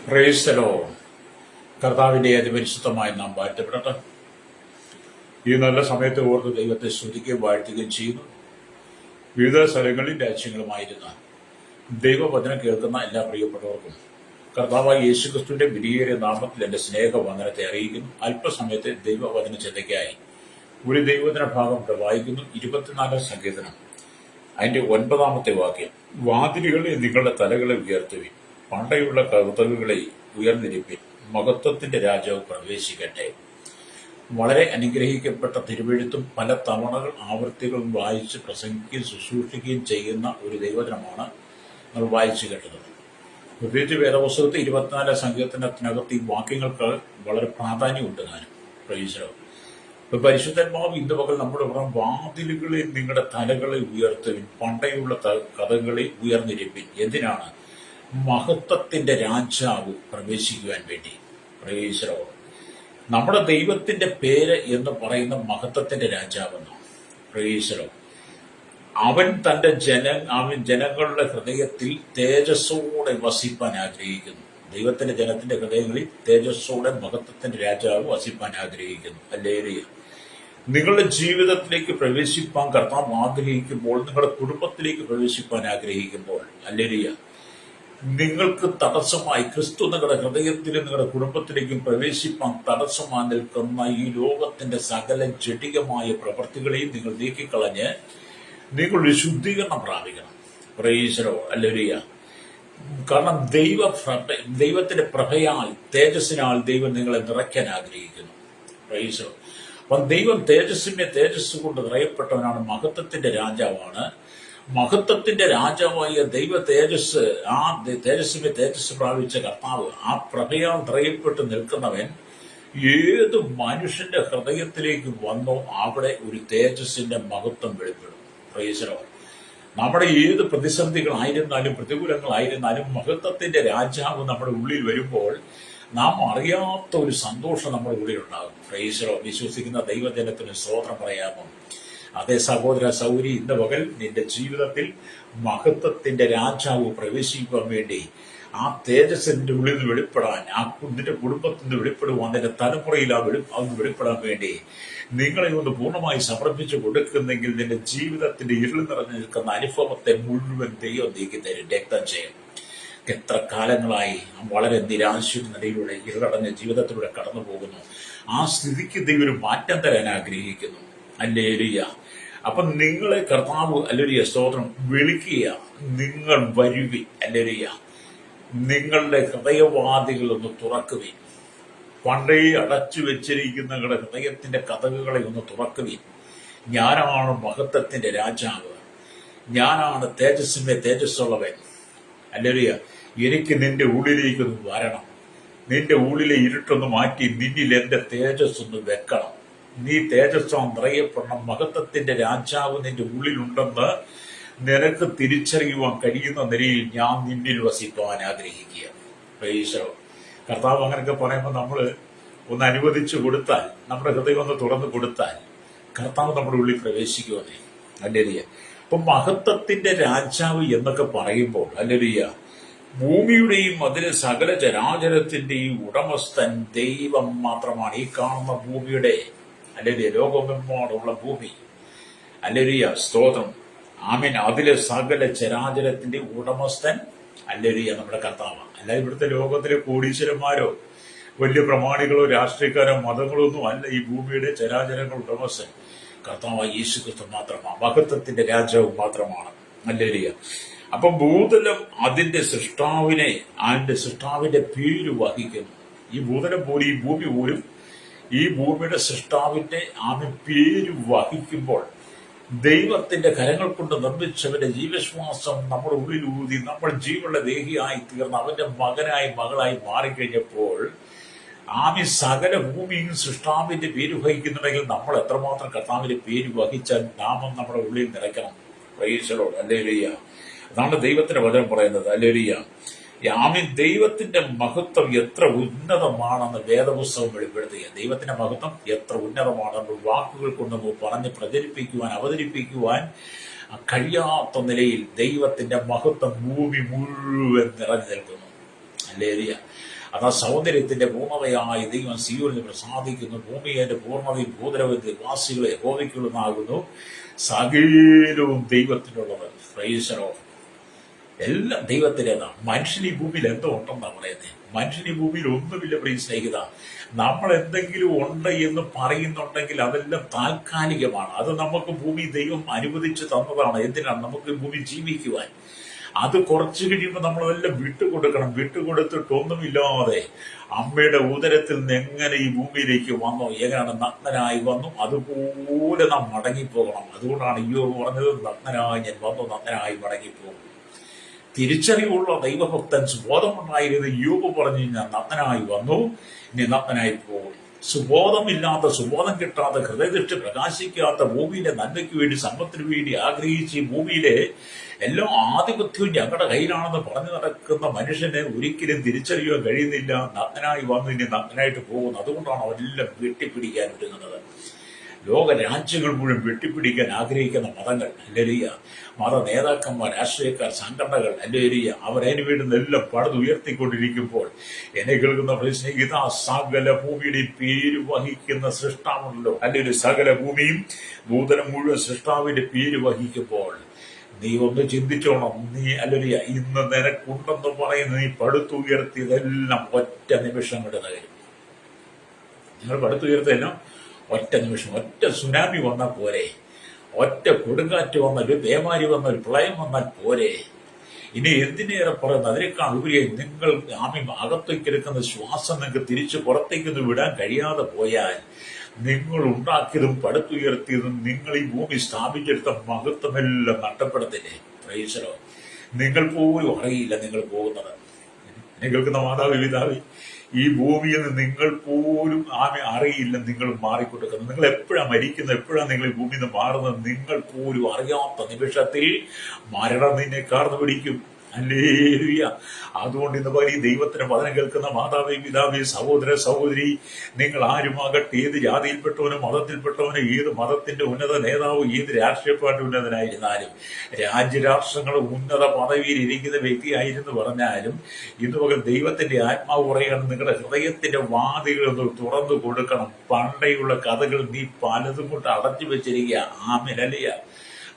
Price the Lord. കർത്താവിന്റെ അതിപരിശുദ്ധമായി നാം വാഴ്ത്തപ്പെടട്ടെ. ഈ നല്ല സമയത്ത് ഓർത്ത് ദൈവത്തെ സ്തുതിക്കുകയും വാഴ്ത്തുകയും ചെയ്യുന്നു. വിവിധ സ്ഥലങ്ങളിൽ രാജ്യങ്ങളുമായിരുന്ന ദൈവവചനം കേൾക്കുന്ന എല്ലാ പ്രിയപ്പെട്ടവർക്കും കർത്താവായ യേശുക്രിസ്തുവിന്റെ വിലയേറിയ നാമത്തിൽ എന്റെ സ്നേഹവന്ദനത്തെ അറിയിക്കുന്നു. അല്പസമയത്തെ ദൈവവചന ചിന്തയ്ക്കായി ഒരു ദൈവവചന ഭാഗം ഇവിടെ വായിക്കുന്നു. 24 സങ്കീർത്തനം അതിന്റെ 9-ാമത്തെ വാക്യം. വാതിലുകളെ നിങ്ങളുടെ തലകളെ ഉയർത്തുവിൻ, പണ്ടയുള്ള കഴുതലുകളെ ഉയർന്നിരിപ്പിൻ, മഹത്വത്തിന്റെ രാജാവ് പ്രവേശിക്കട്ടെ. വളരെ അനുഗ്രഹിക്കപ്പെട്ട തിരുവെഴുത്തും പല തവണകൾ ആവർത്തികളും വായിച്ച് പ്രസംഗിക്കുകയും ശുശ്രൂഷിക്കുകയും ചെയ്യുന്ന ഒരു ദൈവവചനമാണ് നമ്മൾ വായിച്ചു കേട്ടത്. പ്രത്യേകിച്ച് വേദപുസ്തകത്തിൽ 24 സങ്കീർത്തനത്തിനകത്ത് ഈ വാക്യങ്ങൾക്ക് വളരെ പ്രാധാന്യമുണ്ട്. പ്രൈസ്. ഇപ്പൊ പരിശുദ്ധന്മാവ് ഇന്ന് പകൽ നമ്മുടെ പുറം വാതിലുകളിൽ നിങ്ങളുടെ തലകളെ ഉയർത്തുവിൻ, പണ്ടയുള്ള കഥകളെ ഉയർന്നിരിപ്പിൻ. എന്തിനാണ്? മഹത്വത്തിന്റെ രാജാവ് പ്രവേശിക്കുവാൻ വേണ്ടി. പ്രൈസ്. നമ്മുടെ ദൈവത്തിന്റെ പേര് എന്ന് പറയുന്ന മഹത്വത്തിന്റെ രാജാവെന്നാണ്. പ്രൈസ്. അവൻ ജനങ്ങളുടെ ഹൃദയത്തിൽ തേജസ്സോടെ വസിപ്പാൻ ആഗ്രഹിക്കുന്നു. ദൈവത്തിന്റെ ജനത്തിന്റെ ഹൃദയങ്ങളിൽ തേജസ്സോടെ മഹത്വത്തിന്റെ രാജാവ് വസിപ്പാൻ ആഗ്രഹിക്കുന്നു. ഹല്ലേലൂയ. നിങ്ങളുടെ ജീവിതത്തിലേക്ക് പ്രവേശിപ്പാൻ കർത്താവ് ആഗ്രഹിക്കുമ്പോൾ, നിങ്ങളുടെ കുടുംബത്തിലേക്ക് പ്രവേശിപ്പാൻ ആഗ്രഹിക്കുമ്പോൾ, ഹല്ലേലൂയ, നിങ്ങൾക്ക് തടസ്സമായി ക്രിസ്തു നിങ്ങളുടെ ഹൃദയത്തിലും നിങ്ങളുടെ കുടുംബത്തിലേക്കും പ്രവേശിപ്പാൻ തടസ്സമായി നിൽക്കുന്ന ഈ ലോകത്തിന്റെ സകല ജഡികമായ പ്രവൃത്തികളെയും നിങ്ങൾ നീക്കിക്കളഞ്ഞ് നിങ്ങളൊരു ശുദ്ധീകരണം പ്രാപിക്കണം. പ്രൈസ്. ഹല്ലേലൂയ. കാരണം ദൈവത്തിന്റെ പ്രഭയാൽ, തേജസ്സിനാൽ ദൈവം നിങ്ങളെ നിറയ്ക്കാൻ ആഗ്രഹിക്കുന്നു. പ്രൈസ്. അപ്പം ദൈവം തേജസ് കൊണ്ട് നിറയപ്പെട്ടവനാണ്, മഹത്വത്തിന്റെ രാജാവാണ്. മഹത്വത്തിന്റെ രാജാവായ ദൈവ തേജസ്, ആ തേജസ് പ്രാപിച്ച കർത്താവ്, ആ പ്രഭയാൽ നിറയപ്പെട്ട് നിൽക്കുന്നവൻ ഏത് മനുഷ്യന്റെ ഹൃദയത്തിലേക്ക് വന്നോ അവിടെ ഒരു തേജസ്സിന്റെ മഹത്വം വെളിപ്പെടും. പ്രൈസ്. നമ്മുടെ ഏത് പ്രതിസന്ധികളായിരുന്നാലും പ്രതികൂലങ്ങളായിരുന്നാലും മഹത്വത്തിന്റെ രാജാവ് നമ്മുടെ ഉള്ളിൽ വരുമ്പോൾ നാം അറിയാത്ത ഒരു സന്തോഷം നമ്മുടെ ഉള്ളിൽ ഉണ്ടാകും. പ്രൈസ്. വിശ്വസിക്കുന്ന ദൈവജനത്തിന് സ്തോത്രം പറയാമോ? അതേ സഹോദര സൗരി, ഇന്ന് പകൽ നിന്റെ ജീവിതത്തിൽ മഹത്വത്തിന്റെ രാജാവ് പ്രവേശിക്കുവാൻ വേണ്ടി, ആ തേജസ്സിന്റെ ഉള്ളിൽ നിന്ന് വെളിപ്പെടാൻ, ആ നിന്റെ കുടുംബത്തിൽ നിന്ന് വെളിപ്പെടുവാൻ, നിന്റെ തലമുറയിൽ അതൊന്ന് വെളിപ്പെടാൻ വേണ്ടി നിങ്ങളെ ഒന്ന് പൂർണ്ണമായി സമർപ്പിച്ചു കൊടുക്കുന്നെങ്കിൽ നിന്റെ ജീവിതത്തിന്റെ ഇരുൾ നിറഞ്ഞു നിൽക്കുന്ന അനുഭവത്തെ മുഴുവൻ ദൈവം നീക്കി തരും. രക്തം ചെയ്യും. എത്ര കാലങ്ങളായി വളരെ നിരാശയുടെ നിലയിലൂടെ ഇരുളടഞ്ഞ ജീവിതത്തിലൂടെ കടന്നു പോകുന്നു. ആ സ്ഥിതിക്ക് ദൈവം ഒരു മാറ്റം തരാൻ ആഗ്രഹിക്കുന്നു. ഹല്ലേലൂയ. അപ്പൊ നിങ്ങളെ കർത്താവ്, ഹല്ലേലൂയ, സ്തോത്രം, വിളിക്കുക. നിങ്ങൾ വരുവിൻ. ഹല്ലേലൂയ. നിങ്ങളുടെ ഹൃദയവാതികളൊന്ന് തുറക്കുവിൻ. പണ്ടേ അടച്ചു വെച്ചിരിക്കുന്ന നിങ്ങളുടെ ഹൃദയത്തിന്റെ കതകുകളെ ഒന്ന് തുറക്കുവിൻ. ഞാനാണ് മഹത്വത്തിന്റെ രാജാവ്, ഞാനാണ് തേജസ്സിന്റെ തേജസ്സുള്ളവൻ. ഹല്ലേലൂയ. എനിക്ക് നിന്റെ ഉള്ളിലേക്കൊന്ന് വരണം. നിന്റെ ഉള്ളിലെ ഇരുട്ടൊന്ന് മാറ്റി നിന്നിൽ എന്റെ തേജസ് ഒന്ന് വെക്കണം. നീ തേജസ്സോ നിറയപ്പെടണം. മഹത്വത്തിന്റെ രാജാവ് നിന്റെ ഉള്ളിലുണ്ടെന്ന് നിനക്ക് തിരിച്ചറിയുവാൻ കഴിയുന്ന നിലയിൽ ഞാൻ നിന്നിൽ വസിപ്പാൻ ആഗ്രഹിക്കുക. പ്രൈസ്. കർത്താവ് അങ്ങനെയൊക്കെ പറയുമ്പോൾ നമ്മൾ ഒന്ന് അനുവദിച്ചു കൊടുത്താൽ, നമ്മുടെ ഹൃദയം ഒന്ന് തുറന്നു കൊടുത്താൽ കർത്താവ് നമ്മുടെ ഉള്ളിൽ പ്രവേശിക്കുവാനേ. ഹല്ലേലൂയ. അപ്പൊ മഹത്വത്തിന്റെ രാജാവ് എന്നൊക്കെ പറയുമ്പോൾ, ഹല്ലേലൂയ, ഭൂമിയുടെയും അതിലെ സകല ചരാചരത്തിന്റെയും ഉടമസ്ഥൻ ദൈവം മാത്രമാണ്. ഈ കാണുന്ന ഭൂമിയുടെ, ഹല്ലേലൂയ, ലോകമെമ്പാടുള്ള ഭൂമി, ഹല്ലേലൂയ, സ്തോത്രം, ആമേൻ, അതിലെ സകല ചരാചരത്തിന്റെ ഉടമസ്ഥൻ, ഹല്ലേലൂയ, നമ്മുടെ കർത്താവാണ്. അല്ല ഇവിടുത്തെ ലോകത്തിലെ കോടീശ്വരന്മാരോ വലിയ പ്രമാണികളോ രാഷ്ട്രീയക്കാരോ മതങ്ങളോ ഒന്നും അല്ല ഈ ഭൂമിയുടെ ചരാചരങ്ങൾ ഉടമസ്ഥൻ. കർത്താവായ യേശുക്രിസ്തു മാത്രമാണ്, മഹത്വത്തിന്റെ രാജാവ് മാത്രമാണ്. ഹല്ലേലൂയ. അപ്പം ഭൂതലം അതിന്റെ സൃഷ്ടാവിന്റെ പേര് വഹിക്കുന്നു. ഈ ഭൂതലം പോലും, ഈ ഭൂമി പോലും ഈ ഭൂമിയുടെ സൃഷ്ടാവിന്റെ പേര് വഹിക്കുമ്പോൾ, ദൈവത്തിന്റെ കരങ്ങൾ കൊണ്ട് നിർമ്മിച്ചവന്റെ ജീവശ്വാസം നമ്മുടെ ഉള്ളിൽ ഊതി നമ്മൾ ജീവനുള്ള ദേഹിയായി തീർന്ന് അവന്റെ മകനായി മകളായി മാറിക്കഴിഞ്ഞപ്പോൾ സകല ഭൂമിയും സൃഷ്ടാവിന്റെ പേര് വഹിക്കുന്നുണ്ടെങ്കിൽ നമ്മൾ എത്രമാത്രം കർത്താവിന്റെ പേര് വഹിച്ചാൽ നാമം നമ്മുടെ ഉള്ളിൽ നിറയ്ക്കണം. Praise the Lord. ഹല്ലേലൂയ. അതാണ് ദൈവത്തിന്റെ വചനം പറയുന്നത്. ഹല്ലേലൂയ. ദൈവത്തിന്റെ മഹത്വം എത്ര ഉന്നതമാണെന്ന് വേദപുസ്തകം വെളിപ്പെടുത്തുക. ദൈവത്തിന്റെ മഹത്വം എത്ര ഉന്നതമാണെന്ന് വാക്കുകൾ കൊണ്ട് പറഞ്ഞ് പ്രചരിപ്പിക്കുവാൻ, അവതരിപ്പിക്കുവാൻ കഴിയാത്ത നിലയിൽ ദൈവത്തിന്റെ മഹത്വം ഭൂമി മുഴുവൻ നിറഞ്ഞു നിൽക്കുന്നു. ഹല്ലേലൂയ. അതാ സൗന്ദര്യത്തിന്റെ പൂർണ്ണതയായ ദൈവം സിയോനിൽ പ്രസാദിക്കുന്നു. ഭൂമിയുടെ പൂർണ്ണതയും ഭൂതലത്തിന്റെ വാസികളെ യഹോവയ്ക്കുള്ളതാകുന്നു. സകലവും ദൈവത്തിനുള്ളത്. Price the Lord. എല്ലാം ദൈവത്തിൻ്റെതാണ്. മനുഷ്യൻ ഈ ഭൂമിയിൽ എന്തോ ഉണ്ടെന്നാണ് പറയുന്നത്. മനുഷ്യൻ ഈ ഭൂമിയിൽ ഒന്നുമില്ല പ്രിയ സ്നേഹിത. നമ്മൾ എന്തെങ്കിലും ഉണ്ട് എന്ന് പറയുന്നുണ്ടെങ്കിൽ അതെല്ലാം താൽക്കാലികമാണ്. അത് നമുക്ക് ഭൂമി ദൈവം അനുവദിച്ച് തന്നതാണ്. എന്തിനാണ്? നമുക്ക് ഭൂമി ജീവിക്കുവാൻ. അത് കുറച്ച് കഴിയുമ്പോൾ നമ്മളതെല്ലാം വിട്ടുകൊടുക്കണം. വിട്ടുകൊടുത്തിട്ടൊന്നുമില്ലാതെ അമ്മയുടെ ഉദരത്തിൽ നിന്ന് എങ്ങനെ ഈ ഭൂമിയിലേക്ക് വന്നോ, എങ്ങനെയാണ് നഗ്നനായി വന്നു, അതുപോലെ നാം മടങ്ങിപ്പോകണം. അതുകൊണ്ടാണ് അയ്യോ പറഞ്ഞത്, നഗ്നനായി ഞാൻ വന്നു, നഗ്നനായി മടങ്ങിപ്പോകും. തിരിച്ചറിവുള്ള ദൈവഭക്തൻ, സുബോധമുണ്ടായിരുന്ന യോബ് പറഞ്ഞു, ഞാൻ നഗ്നനായി വന്നു, ഇനി നഗ്നനായി പോകും. സുബോധമില്ലാത്ത, സുബോധം കിട്ടാത്ത, ഹൃദയദൃഷ്ടി പ്രകാശിക്കാത്ത, ഭൂമിയിലെ നന്മയ്ക്ക് വേണ്ടി, സമ്പത്തിന് വേണ്ടി ആഗ്രഹിച്ച് ഈ ഭൂമിയിലെ എല്ലാ ആധിപത്യവും ഞങ്ങളുടെ കയ്യിലാണെന്ന് പറഞ്ഞു നടക്കുന്ന മനുഷ്യനെ ഒരിക്കലും തിരിച്ചറിയാൻ കഴിയുന്നില്ല. നഗ്നനായി വന്നു, ഇനി നഗ്നനായിട്ട് പോകുന്നു. അതുകൊണ്ടാണ് അവരെല്ലാം വെട്ടിപ്പിടിക്കാൻ ഒരുങ്ങുന്നത്. ലോക രാജ്യങ്ങൾ മുഴുവൻ വെട്ടിപ്പിടിക്കാൻ ആഗ്രഹിക്കുന്ന മതങ്ങൾ, ഹല്ലേലൂയ, മത നേതാക്കന്മാർ, രാഷ്ട്രീയക്കാർ, സംഘടനകൾ, ഹല്ലേലൂയ, അവരതിനു വേണ്ടുന്നെല്ലാം പടുതുയർത്തിക്കൊണ്ടിരിക്കുമ്പോൾ എന്നെ കേൾക്കുന്ന സ്നേഹിത, സകല ഭൂമിയുടെയും പേര് വഹിക്കുന്ന സൃഷ്ടാവുണ്ടല്ലോ, അല്ലെങ്കിൽ സകല ഭൂമിയും ഭൂതലം മുഴുവൻ സൃഷ്ടാവിന്റെ പേര് വഹിക്കുമ്പോൾ നീ ഒന്ന് ചിന്തിച്ചോണം. നീ ഹല്ലേലൂയ, ഇന്ന് നിനക്കുണ്ടെന്ന് പറയുന്ന നീ പടുത്തുയർത്തിയതെല്ലാം ഒറ്റ നിമിഷം കൊണ്ട് തകരും. നിങ്ങൾ പടുത്തുയർത്തതെല്ലാം ഒറ്റ നിമിഷം. ഒറ്റ സുനാമി വന്നാൽ പോരെ, ഒറ്റ കൊടുങ്കാറ്റ് വന്നാൽ, ഒരു പേമാരി വന്നാൽ, ഒരു പ്രളയം വന്നാൽ പോരെ. ഇനി എന്തിനേറെ പറയുന്നത്, അതിനേക്കാൾ ഉപരിയായി നിങ്ങൾ അകത്തേക്ക് എടുക്കുന്ന ശ്വാസം നിങ്ങൾക്ക് തിരിച്ച് പുറത്തേക്കൊന്ന് വിടാൻ കഴിയാതെ പോയാൽ നിങ്ങൾ ഉണ്ടാക്കിയതും പടുത്തുയർത്തിയതും നിങ്ങൾ ഈ ഭൂമി സ്ഥാപിച്ചെടുത്ത മഹത്വമെല്ലാം നഷ്ടപ്പെടത്തില്ലേ? Praise the Lord. നിങ്ങൾ പോലും അറിയില്ല നിങ്ങൾ പോകുന്നത്. കേൾക്കുന്ന മാതാവ്, പിതാവേ, ഈ ഭൂമിയിൽ നിന്ന് നിങ്ങൾ പോലും അറിയില്ല നിങ്ങൾ മാറിക്കൊടുക്കുന്നത്. നിങ്ങൾ എപ്പോഴാണ് മരിക്കുന്നത്, എപ്പോഴാണ് നിങ്ങൾ ഈ ഭൂമിയിൽ നിന്ന് മാറുന്നത്, നിങ്ങൾ പോലും അറിയാത്ത നിമിഷത്തിൽ മരണം നിന്നെ കാർന്നു പിടിക്കും. ഹല്ലേലൂയ. അതുകൊണ്ട് ഇന്ന് ഈ ദൈവത്തിന് വചനം കേൾക്കുന്ന മാതാവേ, പിതാവേ, സഹോദര സഹോദരി, നിങ്ങൾ ആരുമാകട്ടെ, ഏത് ജാതിയിൽപ്പെട്ടവനും മതത്തിൽപ്പെട്ടവനും, ഏത് മതത്തിന്റെ ഉന്നത നേതാവ്, ഏത് രാഷ്ട്രീയ പാർട്ടി ഉന്നതനായിരുന്നാലും, രാജ്യരാഷ്ട്രങ്ങൾ ഉന്നത പദവിയിൽ ഇരിക്കുന്ന വ്യക്തിയായിരുന്നു പറഞ്ഞാലും, ഇന്ന് പകൽ ദൈവത്തിന്റെ ആത്മാവ് പറയുകയാണ്, നിങ്ങളുടെ ഹൃദയത്തിന്റെ വാതിലുകൾ ഒന്ന് തുറന്നു കൊടുക്കണം. പണ്ടേയുള്ള കഥകൾ നീ പലതും കൊണ്ട് അടച്ചു വെച്ചിരിക്കുക. ആമേൻ. ഹല്ലേലൂയ.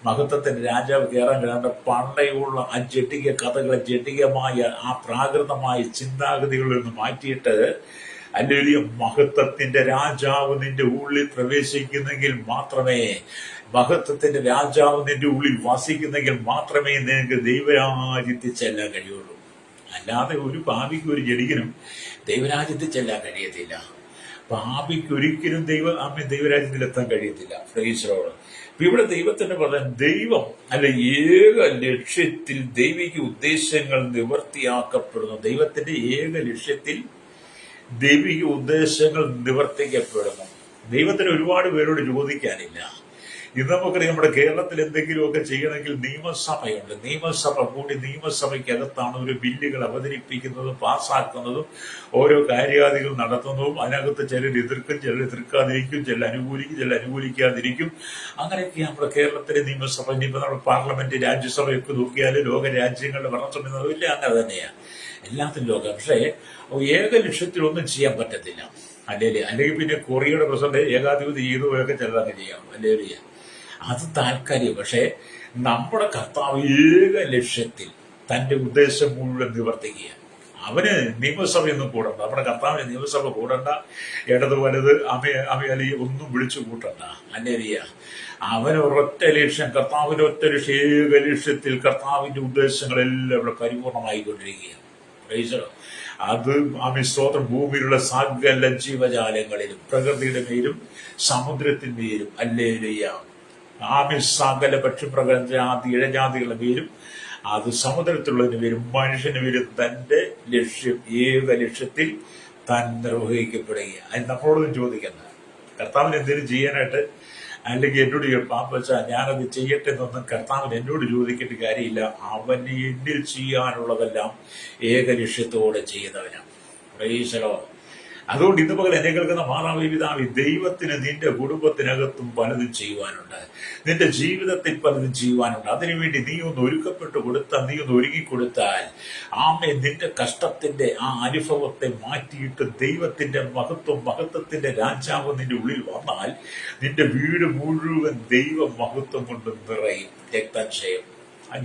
മഹത്വത്തിന്റെ രാജാവ് കയറാൻ കിടന്ന പണ്ടയുള്ള ആ ജട്ടിക കഥകളെ, ജട്ടികമായ ആ പ്രാകൃതമായ ചിന്താഗതികളിൽ നിന്ന് മാറ്റിയിട്ട്, ഹല്ലേലൂയ, മഹത്വത്തിന്റെ രാജാവ് നിന്റെ ഉള്ളിൽ പ്രവേശിക്കുന്നെങ്കിൽ മാത്രമേ, മഹത്വത്തിന്റെ രാജാവ് നിന്റെ ഉള്ളിൽ വസിക്കുന്നെങ്കിൽ മാത്രമേ നിനക്ക് ദൈവരാജ്യത്തിൽ ചെല്ലാൻ കഴിയുള്ളൂ. അല്ലാതെ ഒരു പാപിക്കും ഒരു ജഡികനും ദൈവരാജ്യത്തിൽ ചെല്ലാൻ കഴിയത്തില്ല. പാപിക്കൊരിക്കലും ദൈവരാജ്യത്തിൽ എത്താൻ കഴിയത്തില്ല. Price the Lord. ഇവിടെ ദൈവത്തിന് പറയാൻ, ദൈവം ഏക ലക്ഷ്യത്തിൽ ദൈവിക ഉദ്ദേശങ്ങൾ നിവർത്തിയാക്കപ്പെടുന്നു. ദൈവത്തിന്റെ ഏക ലക്ഷ്യത്തിൽ ദൈവിക ഉദ്ദേശങ്ങൾ നിവർത്തിക്കപ്പെടുന്നു. ദൈവത്തിന് ഒരുപാട് പേരോട് ചോദിക്കാനില്ല. ഇന്ന് നമുക്കറിയാം, നമ്മുടെ കേരളത്തിൽ എന്തെങ്കിലുമൊക്കെ ചെയ്യണമെങ്കിൽ നിയമസഭയുണ്ട്. നിയമസഭ കൂടി നിയമസഭയ്ക്കകത്താണ് ഒരു ബില്ലുകൾ അവതരിപ്പിക്കുന്നതും പാസ്സാക്കുന്നതും ഓരോ കാര്യാദികൾ നടത്തുന്നതും. അതിനകത്ത് ചിലർ എതിർക്കും, ചിലർ എതിർക്കാതിരിക്കും, ചിലർ അനുകൂലിക്കും, ചിലർ അനുകൂലിക്കാതിരിക്കും. അങ്ങനെയൊക്കെ നമ്മുടെ കേരളത്തിലെ നിയമസഭ, ഇനിയിപ്പോൾ നമ്മുടെ പാർലമെന്റ്, രാജ്യസഭയൊക്കെ നോക്കിയാൽ ലോക രാജ്യങ്ങളുടെ ഭരണസമിതി ഇല്ല, അങ്ങനെ തന്നെയാണ് എല്ലാത്തിനും ലോകം. പക്ഷേ ഏക ലക്ഷ്യത്തിലൊന്നും ചെയ്യാൻ പറ്റത്തില്ല. അല്ലെങ്കിൽ പിന്നെ കൊറിയയുടെ പ്രസിഡന്റ് ഏകാധിപതി ചെയ്തുപോയൊക്കെ ചിലതൊക്കെ ചെയ്യാം. അല്ലെങ്കിൽ അത് താൽക്കാലികം. പക്ഷെ നമ്മുടെ കർത്താവ് ഏക ലക്ഷ്യത്തിൽ തന്റെ ഉദ്ദേശം മുഴുവൻ നിവർത്തിക്കുക. അവന് നിയമസഭയൊന്നും കൂടണ്ട. നമ്മുടെ കർത്താവിന് നിയമസഭ കൂടണ്ട, ഇടത് വലത് അമയലി ഒന്നും വിളിച്ചു കൂട്ടണ്ട. അല്ലേലിയ. അവന് ഒരൊറ്റ ലക്ഷ്യം, കർത്താവിന്റെ ഒറ്റ ലക്ഷ്യം, ഏക ലക്ഷ്യത്തിൽ കർത്താവിന്റെ ഉദ്ദേശങ്ങളെല്ലാം ഇവിടെ പരിപൂർണമായിക്കൊണ്ടിരിക്കുകയാണ്. അത് സ്തോത്രം. ഭൂമിയിലുള്ള സകല ജീവജാലങ്ങളിലും, പ്രകൃതിയുടെ മേലും സമുദ്രത്തിന്മേലും, ഹല്ലേലൂയ, സകല പക്ഷിപ്രകൃതി ഇഴജാതികളുടെ പേരും, അത് സമുദ്രത്തിലുള്ളതിന് പേരും, മനുഷ്യന് പേരും തന്റെ ലക്ഷ്യം, ഏക ലക്ഷ്യത്തിൽ താൻ നിർവഹിക്കപ്പെടുക. അത് നമ്മളോടും ചോദിക്കുന്നത്, കർത്താവിന് എന്തെങ്കിലും ചെയ്യാനായിട്ട്, അല്ലെങ്കിൽ എന്നോട് പാപ്പച്ച ഞാനത് ചെയ്യട്ടെ എന്നൊന്നും കർത്താവിന് എന്നോട് ചോദിക്കേണ്ട കാര്യമില്ല. അവന് എന്നിൽ ചെയ്യാനുള്ളതെല്ലാം ഏക ലക്ഷ്യത്തോടെ ചെയ്യുന്നവനാണ്. Praise the Lord. അതുകൊണ്ട് ഇന്ന് പകൽ എന്നെ കേൾക്കുന്ന മാതാവേ പിതാവേ, ദൈവത്തിന് നിന്റെ കുടുംബത്തിനകത്തും പലതും ചെയ്യുവാനുണ്ട്. നിന്റെ ജീവിതത്തിൽ പലതും ചെയ്യുവാനുണ്ട്. അതിനുവേണ്ടി നീ ഒന്ന് ഒരുക്കപ്പെട്ടു കൊടുത്താൽ, നീ ഒന്ന് ഒരുങ്ങിക്കൊടുത്താൽ, ആമേ, നിന്റെ കഷ്ടത്തിന്റെ ആ അനുഭവത്തെ മാറ്റിയിട്ട് ദൈവത്തിന്റെ മഹത്വത്തിന്റെ രാജാവ് നിന്റെ ഉള്ളിൽ വന്നാൽ നിന്റെ വീട് മുഴുവൻ ദൈവ മഹത്വം കൊണ്ട് നിറയും. രക്തക്ഷയം,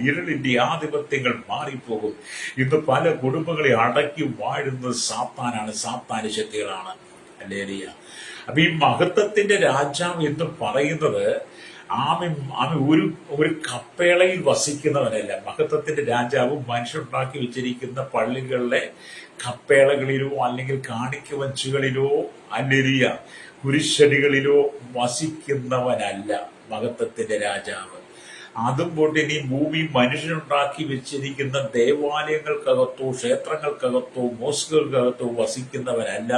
ഇരുളിന്റെ ആധിപത്യങ്ങൾ മാറിപ്പോകും. ഇന്ന് പല കുടുംബങ്ങളെ അടക്കി വാഴുന്നത് സാത്താനാണ്, സാത്താന ശക്തികളാണ്. ഹല്ലേലൂയ. അപ്പൊ ഈ മഹത്വത്തിന്റെ രാജാവ് എന്ന് പറയുന്നത് ആമി ഒരു കപ്പേളയിൽ വസിക്കുന്നവനല്ല. മഹത്വത്തിന്റെ രാജാവ് മനുഷ്യരുണ്ടാക്കി വെച്ചിരിക്കുന്ന പള്ളികളിലെ കപ്പേളകളിലോ അല്ലെങ്കിൽ കാണിക്ക വഞ്ചുകളിലോ ഹല്ലേലൂയ കുരിശടികളിലോ വസിക്കുന്നവനല്ല മഹത്വത്തിന്റെ രാജാവ്. അതും കൊണ്ട് ഇനി ഭൂമി മനുഷ്യനുണ്ടാക്കി വെച്ചിരിക്കുന്ന ദേവാലയങ്ങൾക്കകത്തോ ക്ഷേത്രങ്ങൾക്കകത്തോ മോസ്കുകൾക്കകത്തോ വസിക്കുന്നവനല്ല.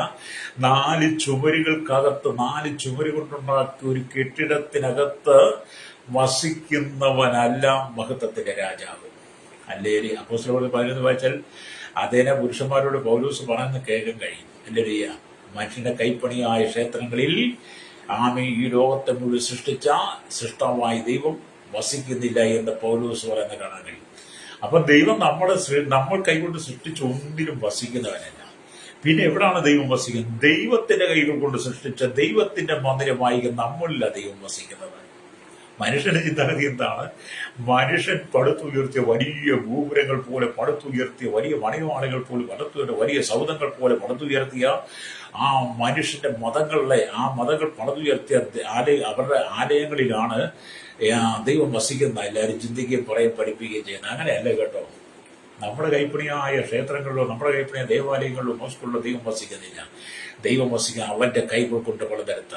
4 ചുമരുകൾക്കകത്ത് 4 ചുമര് കൊണ്ടുണ്ടാക്കിയ ഒരു കെട്ടിടത്തിനകത്ത് വസിക്കുന്നവനല്ല മഹത്വത്തിന്റെ രാജാവ്. അല്ലേരി അപ്പോസ്തലർ 11 വായിച്ചാൽ അതേന പുരുഷന്മാരോട് പൗലോസ് പറഞ്ഞ് കേൾക്കാൻ കഴിയും. അല്ലേരിയ, മനുഷ്യന്റെ കൈപ്പണിയായ ക്ഷേത്രങ്ങളിൽ ഈ ലോകത്തെ മുഴുവൻ സൃഷ്ടിച്ച സൃഷ്ടാവായ ദൈവം വസിക്കുന്നില്ല എന്ന് പൗലോസ് പറയുന്ന കാണാൻ കഴിയും. അപ്പൊ ദൈവം നമ്മൾ കൈകൊണ്ട് സൃഷ്ടിച്ച ഒന്നിലും വസിക്കുന്നവനല്ല. പിന്നെ എവിടാണ് ദൈവം വസിക്കുന്നത്? ദൈവത്തിന്റെ കൈകൾ കൊണ്ട് സൃഷ്ടിച്ച ദൈവത്തിന്റെ മന്ദിരമായി നമ്മളില്ല ദൈവം വസിക്കുന്നത്. മനുഷ്യന്റെ ചിന്താഗതി എന്താണ്? മനുഷ്യൻ പടുത്തുയർത്തിയ വലിയ ഗോപുരങ്ങൾ പോലെ പടുത്തുയർത്തിയ വലിയ മണിമാളികൾ പോലെ പടുത്തുയർത്തിയ വലിയ സൗധങ്ങൾ പോലെ പടുത്തുയർത്തിയ ആ മനുഷ്യന്റെ മതങ്ങൾ പടുത്തുയർത്തിയ അവരുടെ ആലയങ്ങളിലാണ് ദൈവം വസിക്കുന്ന എല്ലാവരും ചിന്തിക്കുകയും പഠിപ്പിക്കുകയും ചെയ്യുന്നത്. അങ്ങനെയല്ല കേട്ടോ. നമ്മുടെ കൈപ്പണിയായ ക്ഷേത്രങ്ങളിലോ നമ്മുടെ കൈപ്പണിയായ ദേവാലയങ്ങളിലോ മോസ്കുകളിലോ ദൈവം വസിക്കുന്നില്ല. ദൈവം വസിക്കുക അവന്റെ കൈകൾ കൊണ്ട് പണിതെടുത്ത,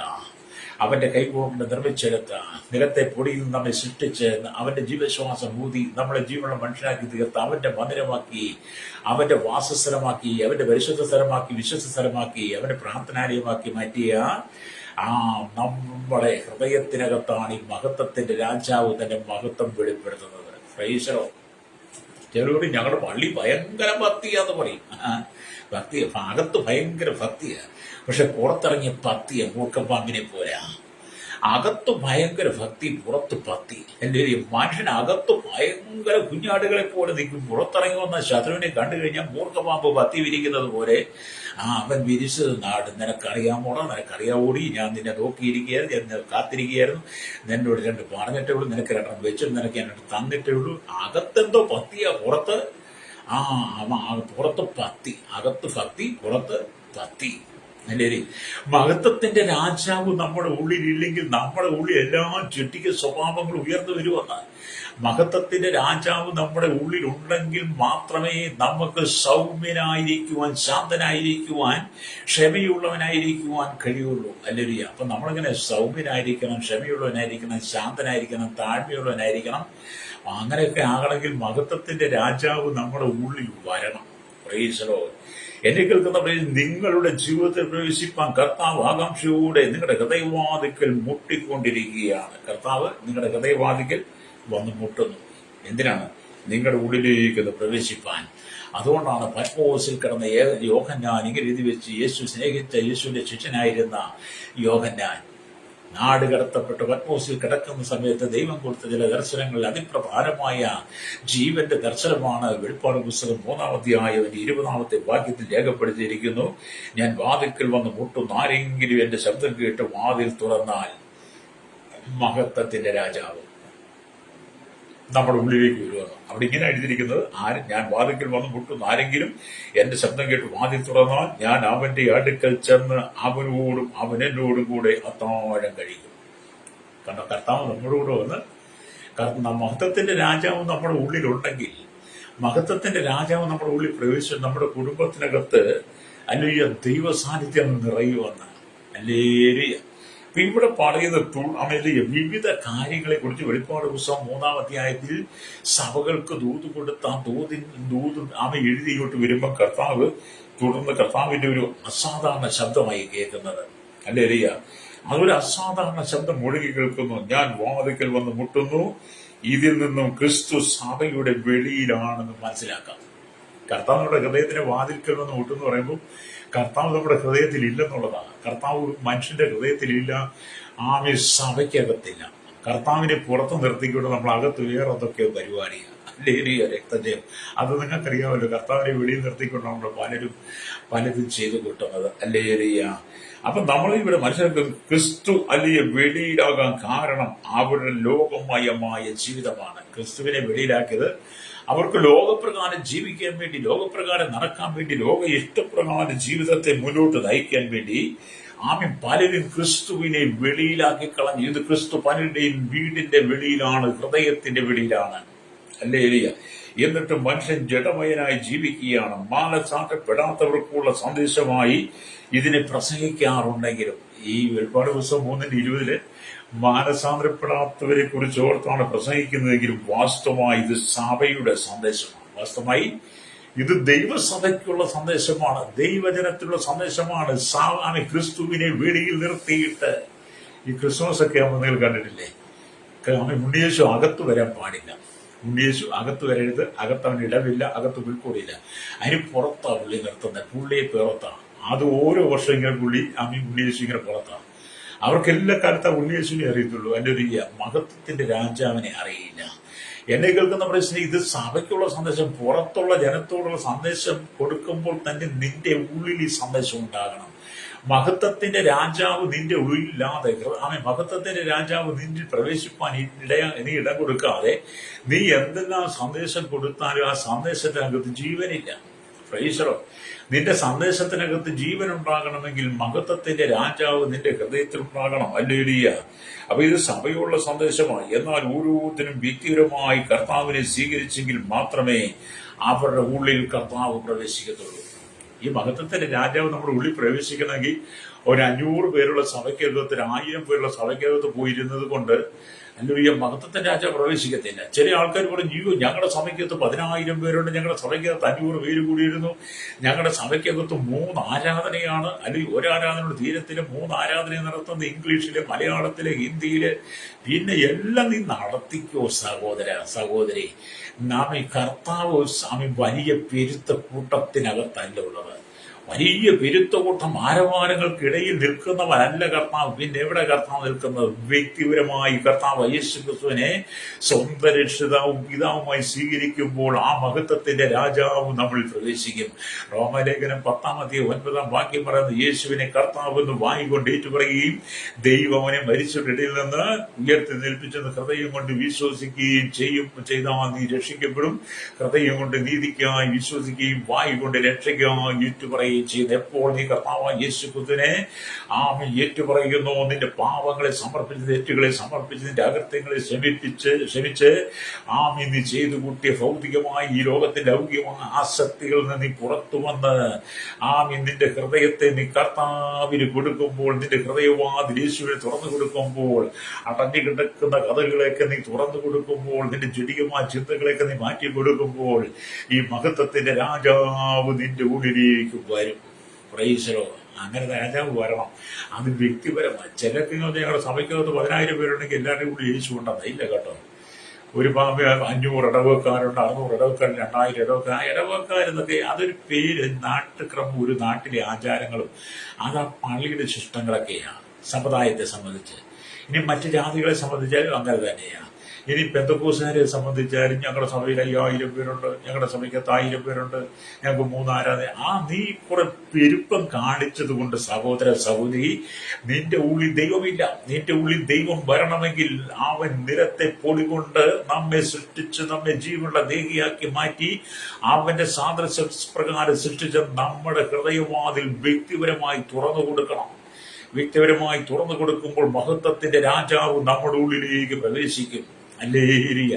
അവന്റെ കൈകൾ കൊണ്ട് നിർമ്മിച്ചെടുത്ത, നിലത്തെ പൊടിയിൽ നിന്ന് നമ്മെ സൃഷ്ടിച്ച് അവന്റെ ജീവശ്വാസം ഊതി നമ്മളെ ജീവനുള്ള മനുഷ്യനാക്കി തീർത്ത് അവന്റെ മന്ദിരമാക്കി, അവന്റെ വാസസ്ഥലമാക്കി, അവന്റെ പരിശുദ്ധ സ്ഥലമാക്കി, വിശ്വസ സ്ഥലമാക്കി, അവന്റെ പ്രാർത്ഥനാലയമാക്കി മാറ്റിയ നമ്മുടെ ഹൃദയത്തിനകത്താണ് ഈ മഹത്വത്തിന്റെ രാജാവ് തന്റെ മഹത്വം വെളിപ്പെടുത്തുന്നത്. ഫ്രൈസറോ ചിലരോട് ഞങ്ങളുടെ പള്ളി ഭയങ്കര ഭക്തിയാന്ന് പറയും. ഭക്തി അകത്ത് ഭയങ്കര ഭക്തിയാ, പക്ഷെ പുറത്തിറങ്ങിയ ഭക്തിയെ മൂർഖപ്പാമ്പിനെ പോരാ. അകത്ത് ഭയങ്കര ഭക്തി, പുറത്ത് ഭക്തി. എല്ലാവരും മനുഷ്യനകത്ത് ഭയങ്കര കുഞ്ഞാടുകളെ പോലെ നിൽക്കും. പുറത്തിറങ്ങി വന്ന ശത്രുവിനെ കണ്ടു കഴിഞ്ഞാൽ മൂർഖപ്പാമ്പ് ഭക്തി വിരിക്കുന്നത് പോലെ അവൻ വിരിച്ചത് നാട്. നിനക്കറിയാമോടാ, നിനക്കറിയാവോടി, ഞാൻ നിന്നെ നോക്കിയിരിക്കുകയായിരുന്നു, ഞാൻ കാത്തിരിക്കുകയായിരുന്നു, നിന്നോട് 2 പറഞ്ഞിട്ടേ ഉള്ളൂ, നിനക്ക് 2 വെച്ചിട്ട് നിനക്ക് ഞാൻ തന്നിട്ടേ ഉള്ളൂ. അകത്തെന്തോ ഭക്തിയാ, പുറത്ത് പുറത്ത് ഭക്തി. അകത്ത് ഭക്തി, പുറത്ത് ഭക്തി. അല്ലേ? മഹത്വത്തിന്റെ രാജാവ് നമ്മുടെ ഉള്ളിലില്ലെങ്കിൽ നമ്മുടെ ഉള്ളിൽ എല്ലാ ചുറ്റിക സ്വഭാവങ്ങളും ഉയർന്നു വരുമെന്ന്. മഹത്വത്തിന്റെ രാജാവ് നമ്മുടെ ഉള്ളിലുണ്ടെങ്കിൽ മാത്രമേ നമുക്ക് സൗമ്യനായിരിക്കുവാൻ, ശാന്തനായിരിക്കുവാൻ, ക്ഷമയുള്ളവനായിരിക്കുവാൻ കഴിയുള്ളൂ. അല്ലേ? അപ്പൊ നമ്മളിങ്ങനെ സൗമ്യനായിരിക്കണം, ക്ഷമയുള്ളവനായിരിക്കണം, ശാന്തനായിരിക്കണം, താഴ്മയുള്ളവനായിരിക്കണം. അങ്ങനെയൊക്കെ ആകണമെങ്കിൽ മഹത്വത്തിന്റെ രാജാവ് നമ്മുടെ ഉള്ളിൽ വരണം. Price the Lord. എന്നെ കേൾക്കുന്ന നിങ്ങളുടെ ജീവിതത്തിൽ പ്രവേശിപ്പാൻ കർത്താവ് ആകാംക്ഷയോടെ നിങ്ങളുടെ ഹൃദയവാതിക്കൽ മുട്ടിക്കൊണ്ടിരിക്കുകയാണ്. കർത്താവ് നിങ്ങളുടെ ഹൃദയവാതിക്കൽ വന്ന് മുട്ടുന്നു. എന്തിനാണ്? നിങ്ങളുടെ ഉള്ളിലേക്ക് പ്രവേശിപ്പാൻ. അതുകൊണ്ടാണ് പത്മോസിൽ കിടന്ന യോഹന്നാൻ ഇങ്ങനെ എഴുതി വെച്ച്, യേശു സ്നേഹിച്ച യേശുവിന്റെ ശിഷ്യനായിരുന്ന യോഹന്നാൻ നാട് കടത്തപ്പെട്ട് പത്മോസിൽ കിടക്കുന്ന സമയത്ത് ദൈവം കൊടുത്ത ചില ദർശനങ്ങളിൽ അതിപ്രധാനമായ ജീവന്റെ ദർശനമാണ് വെളിപ്പാട് പുസ്തകം 3-ാം അധ്യായം 20-ാമത്തെ വാക്യത്തിൽ രേഖപ്പെടുത്തിയിരിക്കുന്നു. ഞാൻ വാതിൽക്കൽ വന്ന് മുട്ടുന്നു, ആരെങ്കിലും എന്റെ ശബ്ദം കേട്ട് വാതിൽ തുറന്നാൽ മഹത്വത്തിന്റെ രാജാവ് നമ്മുടെ ഉള്ളിലേക്ക് വരുമെന്ന്. അവിടെ ഇങ്ങനെ എഴുതിയിരിക്കുന്നത്, ഞാൻ വാതിൽക്കൽ വന്ന് മുട്ടുന്നു, ആരെങ്കിലും എന്റെ ശബ്ദം കേട്ട് വാതിൽ തുറന്നാൽ ഞാൻ അവന്റെ അടുക്കൽ ചെന്ന് അവനോടും അവൻ എന്നോടും കൂടെ അത്താഴം കഴിക്കും. കാരണം കർത്താവ് നമ്മുടെ കൂടെ വന്ന്, മഹത്വത്തിന്റെ രാജാവ് നമ്മുടെ ഉള്ളിലുണ്ടെങ്കിൽ, മഹത്വത്തിന്റെ രാജാവ് നമ്മുടെ ഉള്ളിൽ പ്രവേശിച്ച് നമ്മുടെ കുടുംബത്തിനകത്ത് അല്ലെങ്കിൽ ദൈവ സാന്നിധ്യം നിറയുമെന്ന്. അല്ലേരിയ. അപ്പൊ ഇവിടെ പറയുന്ന വിവിധ കാര്യങ്ങളെ കുറിച്ച് വെളിപ്പാട് പുസ്തകം 3-ാം അധ്യായത്തിൽ സഭകൾക്ക് ദൂത് കൊടുത്ത ആ ദൂത് എഴുതി ഇങ്ങോട്ട് വരുമ്പോൾ തുടർന്ന് കർത്താവിന്റെ ഒരു അസാധാരണ ശബ്ദമായി കേൾക്കുന്നത്. അല്ലേ? അതൊരു അസാധാരണ ശബ്ദം മുഴുകി കേൾക്കുന്നു. ഞാൻ വാതിൽക്കൽ വന്ന് മുട്ടുന്നു. ഇതിൽ നിന്നും ക്രിസ്തു സഭയുടെ വെളിയിലാണെന്ന് മനസ്സിലാക്കാം. കർത്താവ് നമ്മുടെ ഹൃദയത്തിന്റെ വാതിൽക്കൽ വന്ന് മുട്ടെന്ന് പറയുമ്പോൾ കർത്താവ് നമ്മുടെ ഹൃദയത്തിൽ ഇല്ലെന്നുള്ളതാണ്. കർത്താവ് മനുഷ്യന്റെ ഹൃദയത്തിലില്ല, ആമി സഭയ്ക്കകത്തില്ല. കർത്താവിനെ പുറത്ത് നിർത്തിക്കൊണ്ട് നമ്മൾ അകത്ത് വേറെ എന്തൊക്കെയോ പരിപാടിയാണ്. ലേലിയ രക്തജയം അത് നിങ്ങൾക്കറിയാമല്ലോ. കർത്താവിനെ വെളിയിൽ നിർത്തിക്കൊണ്ട് നമ്മൾ പലതും ചെയ്തു കൂട്ടുന്നത്. ലേലിയ അപ്പൊ നമ്മളിവിടെ മനുഷ്യർക്ക് ക്രിസ്തു അല്ലെങ്കിൽ വെളിയിലാകാൻ കാരണം അവരുടെ ലോകമയമായ ജീവിതമാണ്. ക്രിസ്തുവിനെ വെളിയിലാക്കിയത് അവർക്ക് ലോകപ്രകാരം ജീവിക്കാൻ വേണ്ടി, ലോകപ്രകാരം നടക്കാൻ വേണ്ടി, ലോക ഇഷ്ടപ്രകാരം ജീവിതത്തെ മുന്നോട്ട് നയിക്കാൻ വേണ്ടി പലരും ക്രിസ്തുവിനെ വെളിയിലാക്കി കളഞ്ഞു. ഇത് ക്രിസ്തു പലരുടെയും വീടിന്റെ വെളിയിലാണ്, ഹൃദയത്തിന്റെ വെളിയിലാണ്. അല്ലേ എലിയ? എന്നിട്ട് മനുഷ്യൻ ജഡമയനായി ജീവിക്കുകയാണ്. മാനസാന്തരപ്പെടാത്തവർക്കുള്ള സന്ദേശമായി ഇതിനെ പ്രസംഗിക്കാറുണ്ടെങ്കിലും ഈ വെളിപ്പാട് പുസ്തകം 3:20 മാനസാന്തരപ്പെടാത്തവരെ കുറിച്ച് ഓർത്താണ് പ്രസംഗിക്കുന്നതെങ്കിലും വാസ്തവമായി ഇത് സഭയുടെ സന്ദേശമാണ്. വാസ്തവമായി ഇത് ദൈവസഭയ്ക്കുള്ള സന്ദേശമാണ്, ദൈവജനത്തിലുള്ള സന്ദേശമാണ്. സാധാരണ ക്രിസ്തുവിനെ വെളിയിൽ നിർത്തിയിട്ട് ഈ ക്രിസ്മസ് ഒക്കെ ആകുമ്പോൾ നിങ്ങൾ കണ്ടിട്ടില്ലേ, ഉണ്ണിയേശു അകത്ത് വരാൻ പാടില്ല, ഉണ്ണിയേശു അകത്ത് വരരുത്, അകത്ത് അവന് ഇടവില്ല, അകത്ത് പുൽക്കൂടിയില്ല, അതിന് പുറത്താണ് പുള്ളി നിർത്തുന്നത്, പുള്ളിയെ പുറത്താണ്. അത് ഓരോ വർഷം ഇങ്ങനെ ഉണ്ണിയേശു ഇങ്ങനെ പുറത്താണ്. അവർക്ക് എല്ലാ കാലത്ത് ആ ഉണ്ണിയേശുവിനെ അറിയത്തുള്ളൂ, എൻ്റെ ഒരു മഹത്വത്തിന്റെ രാജാവിനെ അറിയില്ല. എന്നെ കേൾക്കുന്ന പ്രശ്നം, ഇത് സഭയ്ക്കുള്ള സന്ദേശം, പുറത്തുള്ള ജനത്തോടുള്ള സന്ദേശം കൊടുക്കുമ്പോൾ തന്നെ നിന്റെ ഉള്ളിൽ ഈ സന്ദേശം ഉണ്ടാകണം. മഹത്വത്തിന്റെ രാജാവ് നിന്റെ ഉള്ളിലില്ലാതെ, മഹത്വത്തിന്റെ രാജാവ് നിന്നിൽ പ്രവേശിപ്പാൻ നീ ഇടം കൊടുക്കാതെ നീ എന്തെല്ലാം സന്ദേശം കൊടുത്താലും ആ സന്ദേശത്തിനകത്ത് ജീവനില്ല. പ്രൈസറോ, നിന്റെ സന്ദേശത്തിനകത്ത് ജീവൻ ഉണ്ടാകണമെങ്കിൽ മഹത്വത്തിന്റെ രാജാവ് നിന്റെ ഹൃദയത്തിൽ ഉണ്ടാകണം. ഹല്ലേലൂയ. അപ്പൊ ഇത് സഭയുള്ള സന്ദേശമാണ്. എന്നാൽ ഓരോരുത്തരും വ്യക്തിപരമായി കർത്താവിനെ സ്വീകരിച്ചെങ്കിൽ മാത്രമേ അവരുടെ ഉള്ളിൽ കർത്താവ് പ്രവേശിക്കത്തുള്ളൂ. ഈ മഹത്വത്തിന്റെ രാജാവ് നമ്മുടെ ഉള്ളിൽ പ്രവേശിക്കണമെങ്കിൽ ഒരു 500 പേരുള്ള സഭയ്ക്കകത്ത് 1000 പേരുള്ള സഭയ്ക്കകത്ത് പോയിരുന്നത് കൊണ്ട് അല്ലെങ്കിൽ മഹത്വത്തിന്റെ രാജാവ് പ്രവേശിക്കത്തില്ല. ചില ആൾക്കാർ പറഞ്ഞു, ഞങ്ങളുടെ സഭയ്ക്കകത്ത് 10,000 പേരുണ്ട്, ഞങ്ങളുടെ സഭയ്ക്കകത്ത് 500 പേര് കൂടിയിരുന്നു, ഞങ്ങളുടെ സഭയ്ക്കകത്ത് 3 ആരാധനയാണ്, അല്ലെങ്കിൽ ഒരു ആരാധനയുടെ തീരത്തില് 3 ആരാധന നടത്തുന്നത്, ഇംഗ്ലീഷില്, മലയാളത്തില്, ഹിന്ദിയില്, പിന്നെ എല്ലാം നീ നടത്തിക്കോ സഹോദരി. നാം ഈ കർത്താവ് വലിയ പെരുത്ത കൂട്ടത്തിനകത്തല്ല ഉള്ളത്. വലിയ പെരുത്തകൂട്ടം ആരവാരങ്ങൾക്കിടയിൽ നിൽക്കുന്നവനല്ല കർത്താവ്. പിന്നെ എവിടെ കർത്താവ് നിൽക്കുന്നത്? വ്യക്തിപരമായി കർത്താവ് യേശു ക്രിസ്തുവിനെ സ്വന്തം രക്ഷിതാവും പിതാവുമായി സ്വീകരിക്കുമ്പോൾ ആ മഹത്വത്തിന്റെ രാജാവ് നമ്മൾ പ്രവേശിക്കും. റോമലേഖനം 10:9 പറയുന്നത്, യേശുവിനെ കർത്താവ് എന്ന് വായിക്കൊണ്ട് ഏറ്റുപറയുകയും ദൈവം അവനെ മരിച്ചവരിടയിൽ നിന്ന് ഉയർത്തി നിൽപ്പിച്ചെന്ന് ഹൃദയം കൊണ്ട് വിശ്വസിക്കുകയും ചെയ്താൽ നീ രക്ഷിക്കപ്പെടും. ഹൃദയം കൊണ്ട് നീതിക്കായി വിശ്വസിക്കുകയും വായിക്കൊണ്ട് രക്ഷയ്ക്കായി ഏറ്റുപറയുകയും ചെയ്യുന്നു. എപ്പോൾ നീ കർത്താവായ യേശു ക്രിസ്തുവിനെ ഏറ്റുപറയുന്നു, നിന്റെ പാപങ്ങളെ സമർപ്പിച്ച്, തെറ്റുകളെ സമർപ്പിച്ച്, നിന്റെ അകൃത്യങ്ങളെ ക്ഷമിച്ച് നീ ചെയ്തു കൂട്ടിയ ഭൗതികമായ ഈ ലോകത്തിന്റെ ലൗകികമായ ആസക്തികളിൽ നിന്ന് നീ പുറത്തു വന്ന് നിന്റെ ഹൃദയത്തെ നീ കർത്താവിന് കൊടുക്കുമ്പോൾ, നിന്റെ ഹൃദയവാതിൽ യേശുവിനെ തുറന്നു കൊടുക്കുമ്പോൾ, അടഞ്ഞു കിടക്കുന്ന കഥകളെയൊക്കെ നീ തുറന്നു കൊടുക്കുമ്പോൾ, നിന്റെ ജഡികമായ ചിന്തകളെയൊക്കെ നീ മാറ്റി കൊടുക്കുമ്പോൾ ഈ മഹത്വത്തിന്റെ രാജാവ് നിന്റെ ഉള്ളിലേക്ക് വരും. പ്രൈസലോ. അങ്ങനെ രാജാവ് വരണം. അത് വ്യക്തിപരമായി. ചിലർക്ക് ഞങ്ങളുടെ സഭയ്ക്കകത്ത് 10,000 പേരുണ്ടെങ്കിൽ എല്ലാവരുടെയും കൂടി യേശു ഉണ്ടെന്ന് ഇല്ല കേട്ടോ. ഒരു 500 ഇടവക്കാരുണ്ട്, 600 ഇടവക്കാർ, 2000 ഇടവക്കാർ. ഇടവക്കാരെന്നൊക്കെ അതൊരു പേര്, നാട്ടുക്രമം, ഒരു നാട്ടിലെ ആചാരങ്ങളും അത് ആ പള്ളിയുടെ ശിഷ്ടങ്ങളൊക്കെയാണ് സമുദായത്തെ സംബന്ധിച്ച്. ഇനി മറ്റു ജാതികളെ സംബന്ധിച്ചാലും അങ്ങനെ തന്നെയാണ്. ഇനി പെന്തക്കോസ്തുകാരെ സംബന്ധിച്ചാലും ഞങ്ങളുടെ സഭയിൽ 5000 പേരുണ്ട്, ഞങ്ങളുടെ സഭയ്ക്കകത്ത് 1000 പേരുണ്ട്, ഞങ്ങൾക്ക് 3 ആരാധന. നീ കുറെ പെരുപ്പം കാണിച്ചത് കൊണ്ട് സഹോദരി, നിന്റെ ഉള്ളിൽ ദൈവമില്ല. നിന്റെ ഉള്ളിൽ ദൈവം വരണമെങ്കിൽ അവൻ നിരത്തെ പൊടികൊണ്ട് നമ്മെ സൃഷ്ടിച്ച് നമ്മെ ജീവനുള്ള ദേഹിയാക്കി മാറ്റി അവന്റെ സാദൃശ്യ പ്രകാരം സൃഷ്ടിച്ച നമ്മുടെ ഹൃദയവാതിൽ വ്യക്തിപരമായി തുറന്നു കൊടുക്കണം. വ്യക്തിപരമായി തുറന്നു കൊടുക്കുമ്പോൾ മഹത്വത്തിന്റെ രാജാവ് നമ്മുടെ ഉള്ളിലേക്ക് പ്രവേശിക്കും. ഹല്ലേലൂയ.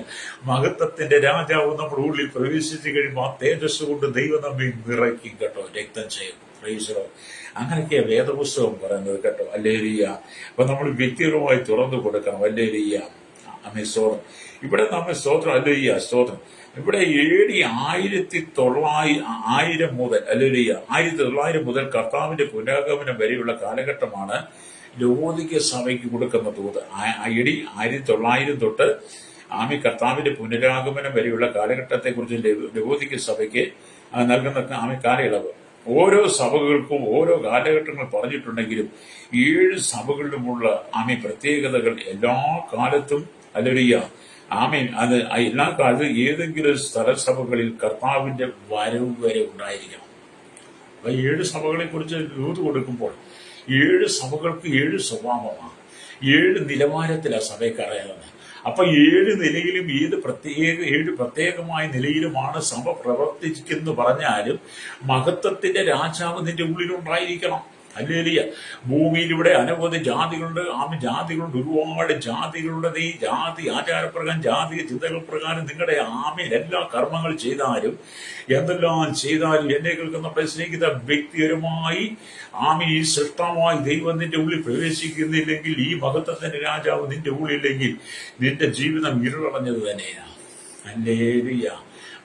മഹത്വത്തിന്റെ രാജാവ് നമ്മുടെ ഉള്ളിൽ പ്രവേശിച്ചു കഴിയുമ്പോൾ ആ തേജസ് കൊണ്ട് ദൈവം നമ്മെ നിറയ്ക്കും കേട്ടോ, രക്തം ചെയ്യും. പ്രൈസലോ. അങ്ങനെയൊക്കെയാ വേദപുസ്തകം പറയുന്നത് കേട്ടോ. ഹല്ലേലൂയ. അപ്പൊ നമ്മൾ വ്യക്തിപരമായി തുറന്നു കൊടുക്കണം. ഹല്ലേലൂയ. സ്തോത്രം. ഇവിടെ നമ്മെ സ്തോത്രം. ഹല്ലേലൂയ. സ്തോത്രം. ഇവിടെ AD 1900 മുതൽ, ഹല്ലേലൂയ, 1900 മുതൽ കർത്താവിന്റെ പുനരാഗമനം വരെയുള്ള കാലഘട്ടമാണ് ലവോദിക്ക സഭയ്ക്ക് കൊടുക്കുന്ന ദൂത്. AD 1900 തൊട്ട് കർത്താവിന്റെ പുനരാഗമനം വരെയുള്ള കാലഘട്ടത്തെ കുറിച്ച് ലവോദിക്ക സഭയ്ക്ക് നൽകുന്ന കാലയളവ്. ഓരോ സഭകൾക്കും ഓരോ കാലഘട്ടങ്ങൾ പറഞ്ഞിട്ടുണ്ടെങ്കിലും 7 സഭകളിലുമുള്ള പ്രത്യേകതകൾ എല്ലാ കാലത്തും അല്ലൊരിയ അത് എല്ലാ കാലത്തും ഏതെങ്കിലും സ്ഥലസഭകളിൽ കർത്താവിന്റെ വരവ് വരെ ഉണ്ടായിരിക്കണം. അപ്പൊ 7 സഭകളെ കുറിച്ച് ദൂത് കൊടുക്കുമ്പോൾ 7 സഭകൾക്ക് 7 സ്വഭാവമാണ്, 7 നിലവാരത്തിലാണ് സഭയ്ക്ക് അറിയാവുന്നത്. അപ്പൊ 7 നിലയിലും 7 പ്രത്യേകമായ നിലയിലുമാണ് സഭ പ്രവർത്തിക്കുന്നു പറഞ്ഞാലും മഹത്വത്തിന്റെ രാജാവ് നിന്റെ ഉള്ളിലുണ്ടായിരിക്കണം. ഹല്ലേലൂയ. ഭൂമിയിലൂടെ അനവധി ജാതികളുണ്ട്. ജാതികളുണ്ട്, ഒരുപാട് ജാതികളുടെ. നീ ജാതി ആചാരപ്രകാരം ജാതിക ചിന്തകൾ പ്രകാരം നിങ്ങളുടെ എല്ലാ കർമ്മങ്ങൾ ചെയ്താലും എന്തെല്ലാം ചെയ്താലും എന്നെ കേൾക്കുന്ന സ്നേഹിത വ്യക്തിപരമായി ഈ സൃഷ്ടമായി ദൈവം നിന്റെ ഉള്ളിൽ പ്രവേശിക്കുന്നില്ലെങ്കിൽ, ഈ മഹത്വത്തിന്റെ രാജാവ് നിന്റെ ഉള്ളില്ലെങ്കിൽ നിന്റെ ജീവിതം ഇരുളടഞ്ഞത് തന്നെയാണ്. ഹല്ലേലൂയ.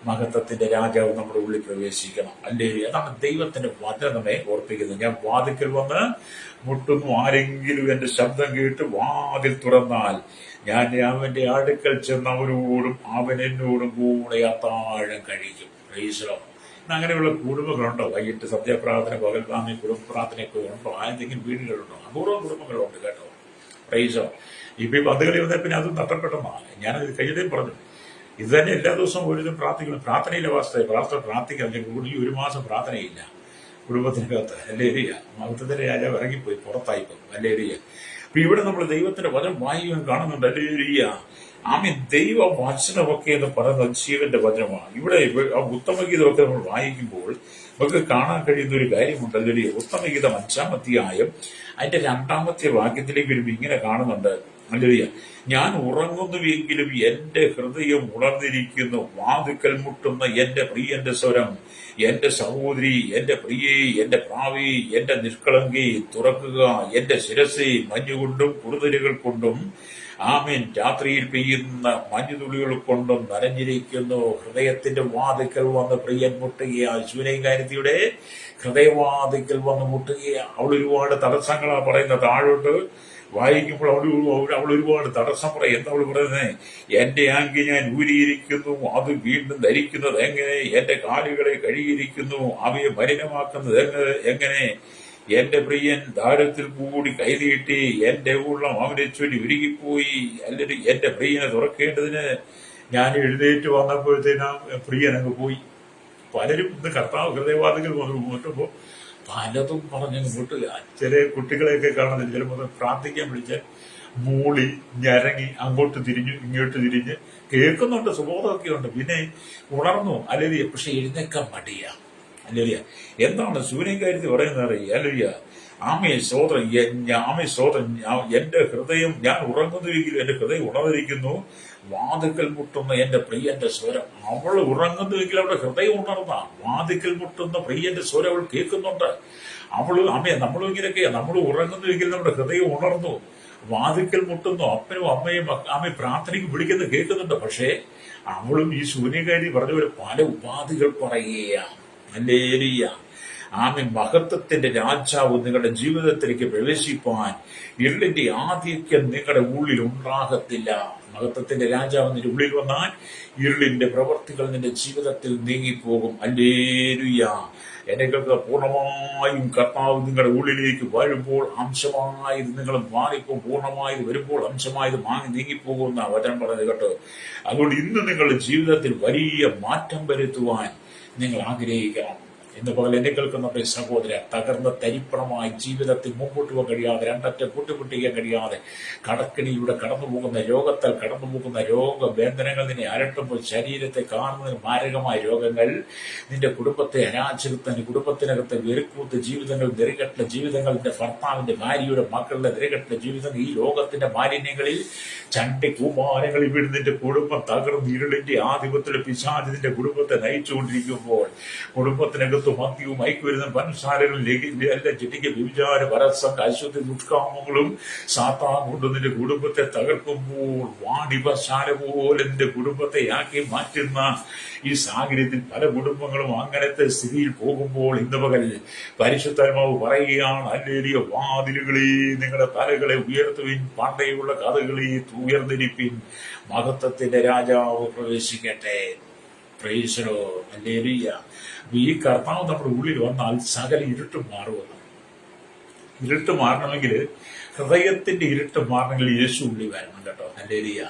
മഹത്വത്തിന്റെ രാജാവ് നമ്മുടെ ഉള്ളിൽ പ്രവേശിക്കണം. അല്ലേ? അതാണ് ദൈവത്തിന്റെ വചനമേ ഓർപ്പിക്കുന്നത്. ഞാൻ വാതിക്കൽ വന്ന് മുട്ടുന്നു, ആരെങ്കിലും എന്റെ ശബ്ദം കേട്ട് വാതിൽ തുറന്നാൽ ഞാൻ അവന്റെ അടുക്കൽ ചെന്ന് അവനോടും അവൻ എന്നോടും കൂടെ അത്താഴം കഴിക്കും. അങ്ങനെയുള്ള കുടുംബങ്ങളുണ്ടോ? വൈകിട്ട് സന്ധ്യാപ്രാർത്ഥന, പകൽഗാമി കുടുംബ പ്രാർത്ഥനയൊക്കെ ഉണ്ടോ? ആരെങ്കിലും വീടുകളുണ്ടോ? അപൂർവം കുടുംബങ്ങളുണ്ട് കേട്ടോ. പ്രൈസോ. ഇപ്പൊ ഈ പന്തുകളി വന്നാൽ പിന്നെ അതും നഷ്ടപ്പെട്ടതാണ്. ഞാനത് കഴിഞ്ഞതേ പറഞ്ഞു. ഇത് തന്നെ എല്ലാ ദിവസവും ഒരു പ്രാർത്ഥിക്കണം. പ്രാർത്ഥനയിലെ പ്രാർത്ഥിക്കാൻ കൂടുതൽ 1 മാസം പ്രാർത്ഥനയില്ല കുടുംബത്തിനകത്ത്. ഹല്ലേലൂയ. മഹത്വത്തിന്റെ രാജാവ് ഇറങ്ങിപ്പോയി, പുറത്തായിപ്പോയി. ഹല്ലേലൂയ. അപ്പൊ ഇവിടെ നമ്മൾ ദൈവത്തിന്റെ വചനം വായിക്കാൻ കാണുന്നുണ്ട്. ഹല്ലേലൂയ. ദൈവ വചനമൊക്കെ എന്ന് പറയുന്നത് ജീവന്റെ വചനമാണ്. ഇവിടെ ഉത്തമഗീതമൊക്കെ നമ്മൾ വായിക്കുമ്പോൾ നമുക്ക് കാണാൻ കഴിയുന്ന ഒരു കാര്യമുണ്ട്. ഹല്ലേലൂയ. ഉത്തമഗീതം 5-ാം അധ്യായം അതിന്റെ 2-ാമത്തെ വാക്യത്തിലേക്ക് വരുമ്പോൾ ഇങ്ങനെ കാണുന്നുണ്ട്. ഹല്ലേലൂയ. ഞാൻ ഉറങ്ങുന്നുവെങ്കിലും എന്റെ ഹൃദയം ഉണർന്നിരിക്കുന്നു, വാതിക്കൽ മുട്ടുന്ന എന്റെ പ്രിയന്റെ സ്വരം. എന്റെ സഹോദരി, എന്റെ പ്രിയേ, എന്റെ പ്രാവി, എന്റെ നിഷ്കളങ്കി, തുറക്കുക എന്റെ ശിരസെ. മഞ്ഞുകൊണ്ടും കുറുതലുകൾ കൊണ്ടും രാത്രിയിൽ പെയ്യുന്ന മഞ്ഞുതുള്ളികൾ കൊണ്ടും നനഞ്ഞിരിക്കുന്നു. ഹൃദയത്തിന്റെ വാതിക്കൽ വന്ന് പ്രിയൻ മുട്ടുകയാ. ശൂനേകാരത്തിയുടെ ഹൃദയവാതിക്കൽ വന്ന് മുട്ടുകയാ. അവൾ ഒരുപാട് തടസ്സങ്ങളാ പറയുന്ന. താഴോട്ട് വായിക്കുമ്പോൾ അവൾ ഒരുപാട് തടസ്സം പറയും. എന്താ അവൾ പറയുന്നത്? എന്റെ ആങ്കി ഞാൻ ഊരിയിരിക്കുന്നു, അത് വീണ്ടും ധരിക്കുന്നത് എങ്ങനെ? എന്റെ കാലുകളെ കഴുകിയിരിക്കുന്നു, അവയെ മലിനമാക്കുന്നത് എങ്ങനെ? എന്റെ പ്രിയൻ ദാരത്തിൽ കൂടി കൈനീട്ടി, എന്റെ ഉള്ളം അവനെ ചൊല്ലി ഉരുകിപ്പോയി. അല്ലെങ്കിൽ എന്റെ പ്രിയനെ തുറക്കേണ്ടതിന് ഞാൻ എഴുന്നേറ്റ് വന്നപ്പോഴത്തേനാ പ്രിയൻ അങ്ങ് പോയി. പലരും ഇന്ന് കർത്താവ് ഹൃദയവാദികൾ മുട്ടുമ്പോൾ പലതും പറഞ്ഞങ്ങ് മുട്ടുക. ചില കുട്ടികളെയൊക്കെ കാണുന്നില്ല, ചിലപ്പോൾ പ്രാർത്ഥിക്കാൻ വിളിച്ചാൽ മൂളി ഞരങ്ങി അങ്ങോട്ട് തിരിഞ്ഞു ഇങ്ങോട്ട് തിരിഞ്ഞ് കേൾക്കുന്നുണ്ട്, സുബോധമൊക്കെ ഉണ്ട്, പിന്നെ ഉണർന്നു. അല്ലെങ്കിൽ പക്ഷെ എഴുന്നേക്കാൻ മടിയാ. അല്ലേലിയ. എന്താണ് ശൂന്യകാര്യത്തിൽ പറയുന്നത്? അല്ലേലിയ. സ്തോത്രം. എന്റെ ഹൃദയം, ഞാൻ ഉറങ്ങുന്നുവെങ്കിലും എന്റെ ഹൃദയം ഉണർന്നിരിക്കുന്നു, വാതിക്കൽ മുട്ടുന്ന എന്റെ പ്രിയന്റെ സ്വരം. അവൾ ഉറങ്ങുന്നുവെങ്കിൽ അവളുടെ ഹൃദയം ഉണർന്ന. വാതിക്കൽ മുട്ടുന്ന പ്രിയന്റെ സ്വരം അവൾ കേൾക്കുന്നുണ്ട്. നമ്മളും ഇങ്ങനെയൊക്കെയാ. നമ്മൾ ഉറങ്ങുന്നുവെങ്കിൽ നമ്മുടെ ഹൃദയം ഉണർന്നു, വാതിക്കൽ മുട്ടുന്നു. അപ്പനും അമ്മയും പ്രാർത്ഥനയ്ക്ക് വിളിക്കുന്നത് കേൾക്കുന്നുണ്ട്. പക്ഷേ അവളും ഈ ശൂന്യകാരി പറഞ്ഞ പോലെ പല ഉപാധികൾ പറയുകയാണ്. ഹല്ലേലൂയ. മഹത്വത്തിന്റെ രാജാവ് നിങ്ങളുടെ ജീവിതത്തിലേക്ക് പ്രവേശിപ്പാൻ ഇരുളിന്റെ ആധിക്യം നിങ്ങളുടെ ഉള്ളിൽ ഉണ്ടാകത്തില്ല. മഹത്വത്തിന്റെ രാജാവ് നിന്റെ ഉള്ളിൽ വന്നാൽ ഇരുളിന്റെ പ്രവൃത്തികൾ നിന്റെ ജീവിതത്തിൽ നീങ്ങിപ്പോകും. ഹല്ലേലൂയ. എന്നെക്കൊക്കെ പൂർണ്ണമായും കർത്താവ് നിങ്ങളുടെ ഉള്ളിലേക്ക് വരുമ്പോൾ അംശമായത് നിങ്ങൾ മാറിപ്പോൾ, പൂർണ്ണമായത് വരുമ്പോൾ അംശമായത് നീങ്ങിപ്പോകുന്ന വചനം പറഞ്ഞത് കേട്ടോ. അതുകൊണ്ട് ഇന്ന് നിങ്ങളുടെ ജീവിതത്തിൽ വലിയ മാറ്റം വരുത്തുവാൻ നിങ്ങൾ ആഗ്രഹിക്കണം. ഇന്ന് പകൽ എന്നെ കേൾക്കുന്ന സഹോദരൻ, തകർന്ന തരിപ്പണമായി ജീവിതത്തിൽ മുമ്പോട്ട് പോകാൻ കഴിയാതെ, രണ്ടറ്റം കൂട്ടുമുട്ടിക്കാൻ കഴിയാതെ കടക്കിണിയിലൂടെ കടന്നുപോകുന്ന രോഗത്താൽ കടന്നുപോകുന്ന രോഗബന്ധനങ്ങൾ നിന്നെ അലട്ടുമ്പോൾ, ശരീരത്തെ കാണുന്നതിന് മാരകമായ രോഗങ്ങൾ, നിന്റെ കുടുംബത്തെ അരാജകത്വം, കുടുംബത്തിനകത്തെ വെറുക്കൂത്ത ജീവിതങ്ങൾ, നിരകെട്ട ജീവിതങ്ങൾ, നിന്റെ ഭർത്താവിന്റെ ഭാര്യയുടെ മക്കളുടെ നിരകെട്ട ജീവിതങ്ങൾ, ഈ ലോകത്തിന്റെ മാലിന്യങ്ങളിൽ ചണ്ടി കൂമാരങ്ങളിൽ വീട് നിന്റെ കുടുംബം തകർന്ന് ഇരുളിന്റെ ആധിപത്യത്തിലെ പിശാച് നിന്റെ കുടുംബത്തെ നയിച്ചുകൊണ്ടിരിക്കുമ്പോൾ, കുടുംബത്തിനകത്ത് മദ്യവും മയക്കുമരുന്നും പഞ്ചസാരകളും ചിട്ടിക്ക് വ്യഭിചാര പരസം അശുദ്ധി ദുഷ്കാമങ്ങളും സാത്താൻ കൊണ്ട് നിന്റെ കുടുംബത്തെ തകർക്കുമ്പോൾ, വാണിഭശാല പോലെ നിന്റെ കുടുംബത്തെ ആക്കി മാറ്റുന്ന ഈ സാഹചര്യത്തിൽ പല കുടുംബങ്ങളും അങ്ങനത്തെ സ്ഥിതിയിൽ പോകുമ്പോൾ ഇന്ന് പകൽ പരിശുദ്ധാത്മാവ് പറയുകയാണ്, ഹല്ലേലൂയ. വാതിലുകളെ നിങ്ങളുടെ തലകളെ ഉയർത്തുവിൻ, പണ്ടയുള്ള കഥകളെ ഉയർന്നിരിപ്പിൻ, മഹത്വത്തിന്റെ രാജാവ് പ്രവേശിക്കട്ടെ. Praise the Lord. ഹല്ലേലൂയ. അപ്പൊ ഈ കർത്താവ് നമ്മുടെ ഉള്ളിൽ വന്നാൽ സകല ഇരുട്ടും മാറുമെന്ന്. ഇരുട്ട് മാറണമെങ്കിൽ, ഹൃദയത്തിന്റെ ഇരുട്ട് മാറണമെങ്കിൽ യേശു ഉള്ളിൽ വരണം കേട്ടോ. ഹല്ലേലൂയ.